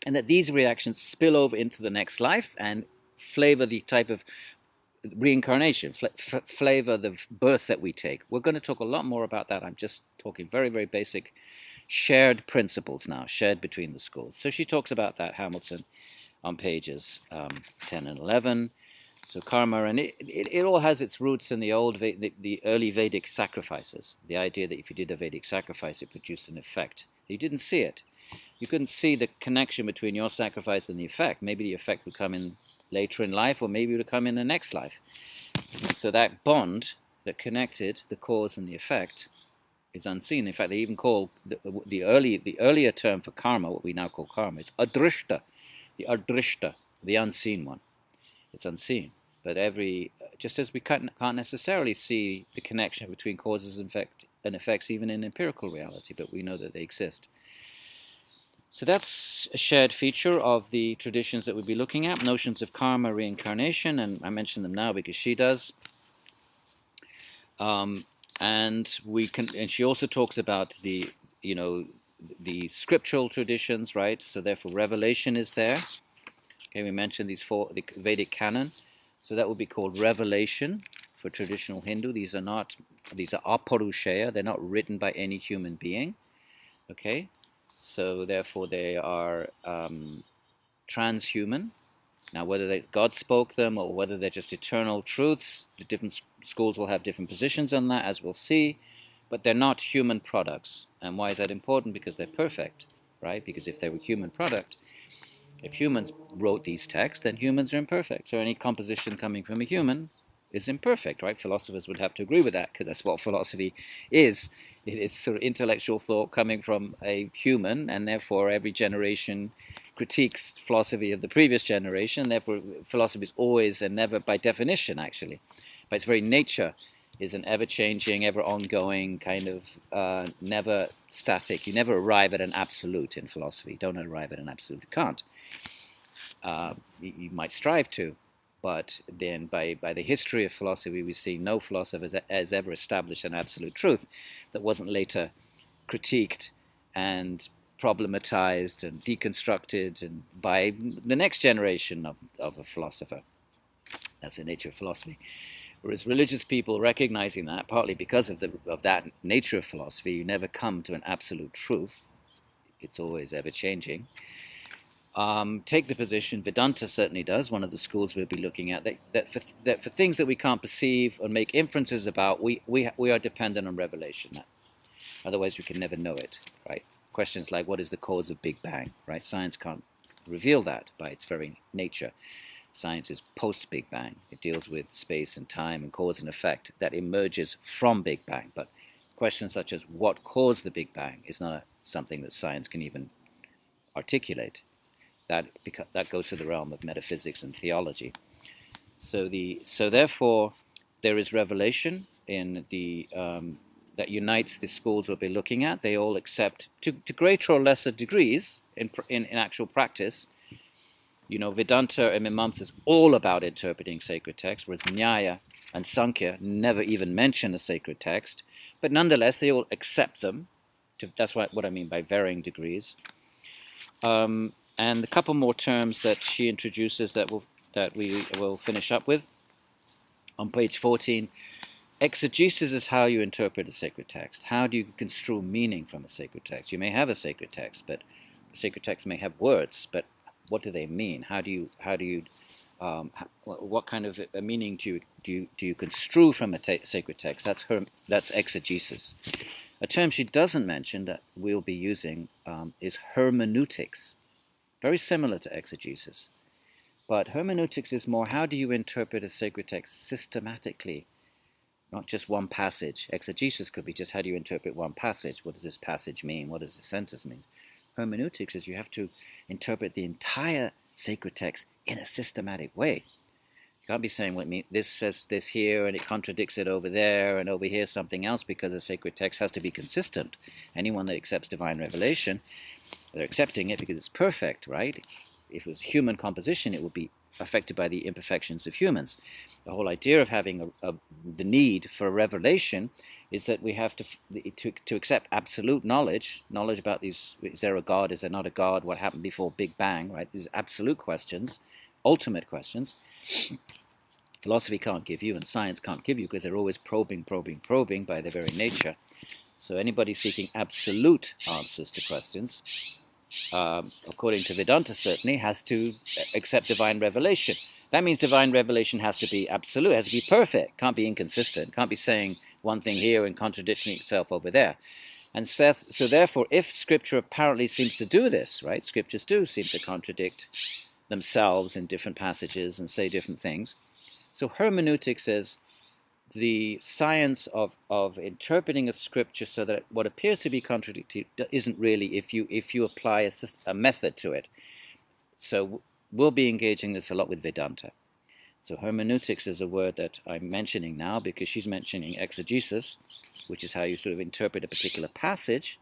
and that these reactions spill over into the next life and flavor the type of reincarnation, flavor the birth that we take. We're going to talk a lot more about that. I'm just talking very, very basic shared principles now, shared between the schools. So she talks about that, Hamilton, on pages 10 and 11. So karma, and it all has its roots in the early Vedic sacrifices. The idea that if you did a Vedic sacrifice, it produced an effect. You didn't see it. You couldn't see the connection between your sacrifice and the effect. Maybe the effect would come in later in life, or maybe it would come in the next life. So that bond that connected the cause and the effect is unseen. In fact, they even call the earlier term for karma, what we now call karma, is adrishta, the unseen one. It's unseen. But just as we can't necessarily see the connection between causes and effects even in empirical reality, but we know that they exist. So that's a shared feature of the traditions that we'll be looking at, notions of karma, reincarnation, and I mention them now because she does. And she also talks about the scriptural traditions, right? So therefore revelation is there. Okay, we mentioned the Vedic canon. So that would be called revelation for traditional Hindu. These are aparushaya. They're not written by any human being. Okay, so therefore they are transhuman. Now, whether God spoke them or whether they're just eternal truths, the different schools will have different positions on that, as we'll see. But they're not human products. And why is that important? Because they're perfect, right? Because if they were human product, if humans wrote these texts, then humans are imperfect. So any composition coming from a human is imperfect, right? Philosophers would have to agree with that, because that's what philosophy is. It is sort of intellectual thought coming from a human, and therefore every generation critiques philosophy of the previous generation. Therefore, philosophy is always and never, by definition, actually, by its very nature, is an ever-changing, ever-ongoing kind of never static. You never arrive at an absolute in philosophy. You don't arrive at an absolute. You can't. You might strive to, but then by the history of philosophy, we see no philosopher has ever established an absolute truth that wasn't later critiqued and problematized and deconstructed and by the next generation of a philosopher. That's the nature of philosophy. Whereas religious people, recognizing that, partly because of that nature of philosophy, you never come to an absolute truth. It's always ever-changing. Take the position, Vedanta certainly does, one of the schools we'll be looking at, that for things that we can't perceive or make inferences about, we are dependent on revelation. Otherwise, we can never know it, right? Questions like, what is the cause of Big Bang, right? Science can't reveal that by its very nature. Science is post-Big Bang. It deals with space and time and cause and effect that emerges from Big Bang. But questions such as what caused the Big Bang is not something that science can even articulate. That goes to the realm of metaphysics and theology. So therefore, there is revelation in that unites the schools we'll be looking at. They all accept, to greater or lesser degrees, in actual practice. Vedanta and Mimamsa is all about interpreting sacred texts, whereas Nyaya and Sankhya never even mention a sacred text. But nonetheless, they all accept them. That's what I mean by varying degrees. And a couple more terms that she introduces that we will finish up with. On page 14, exegesis is how you interpret a sacred text. How do you construe meaning from a sacred text? You may have a sacred text, but the sacred text may have words, but what do they mean? What kind of a meaning do you construe from a sacred text? That's exegesis. A term she doesn't mention that we'll be using is hermeneutics. Very similar to exegesis. But hermeneutics is more, how do you interpret a sacred text systematically? Not just one passage. Exegesis could be just, how do you interpret one passage? What does this passage mean? What does this sentence mean? Hermeneutics is you have to interpret the entire sacred text in a systematic way. You can't be saying, well, this says this here and it contradicts it over there and over here something else, because a sacred text has to be consistent. Anyone that accepts divine revelation, they're accepting it because it's perfect, right? If it was human composition, it would be affected by the imperfections of humans. The whole idea of having the need for a revelation is that we have to accept absolute knowledge about these. Is there a God? Is there not a God? What happened before Big Bang? Right? These absolute questions, ultimate questions. Philosophy can't give you, and science can't give you, because they're always probing by their very nature. So anybody seeking absolute answers to questions, according to Vedanta certainly, has to accept divine revelation. That means divine revelation has to be absolute, has to be perfect, can't be inconsistent, can't be saying one thing here and contradicting itself over there. And so therefore, if Scripture apparently seems to do this, right, Scriptures do seem to contradict themselves in different passages and say different things. So hermeneutics is the science of interpreting a scripture so that what appears to be contradictory isn't really, if you apply a method to it. So we'll be engaging this a lot with Vedanta. So hermeneutics is a word that I'm mentioning now because she's mentioning exegesis, which is how you sort of interpret a particular passage,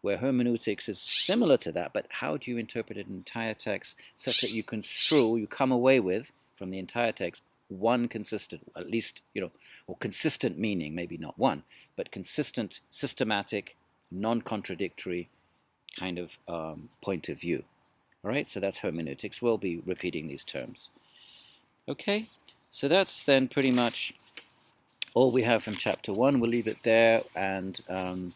where hermeneutics is similar to that, but how do you interpret an entire text such that you come away with, from the entire text, one consistent, at least, or consistent meaning, maybe not one, but consistent, systematic, non-contradictory kind of point of view. All right, so that's hermeneutics. We'll be repeating these terms. Okay, so that's then pretty much all we have from chapter 1. We'll leave it there, and I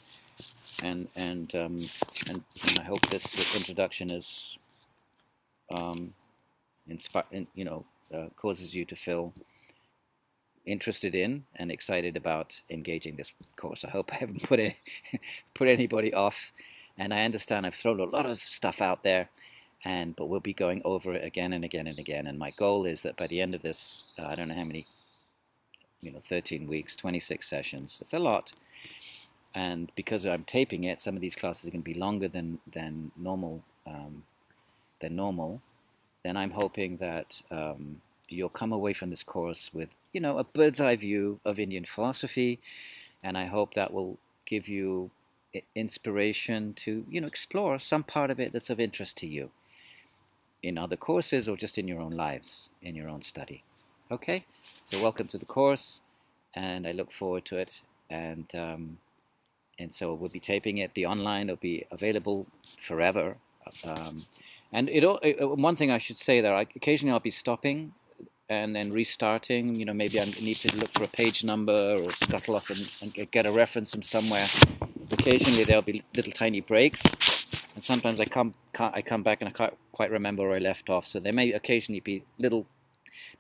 hope this introduction is causes you to feel interested in and excited about engaging this course. I hope I haven't put anybody off, and I understand I've thrown a lot of stuff out there, but we'll be going over it again and again and again. And my goal is that by the end of this, I don't know how many, 13 weeks, 26 sessions. It's a lot. And because I'm taping it, some of these classes are going to be longer than normal. Then I'm hoping that you'll come away from this course with, a bird's eye view of Indian philosophy, and I hope that will give you inspiration to, explore some part of it that's of interest to you in other courses or just in your own lives, in your own study. Okay, so welcome to the course, and I look forward to it. And so we'll be taping it, be online, it'll be available forever. And one thing I should say there, occasionally I'll be stopping and then restarting. Maybe I need to look for a page number or scuttle up and get a reference from somewhere. Occasionally there'll be little tiny breaks, and sometimes I come back and I can't quite remember where I left off. So there may occasionally be little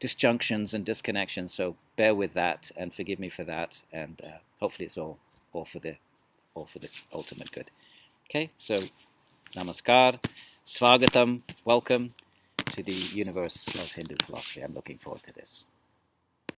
disjunctions and disconnections. So bear with that and forgive me for that. And hopefully it's all for the ultimate good. Okay, so namaskar, swagatam, welcome to the universe of Hindu philosophy. I'm looking forward to this.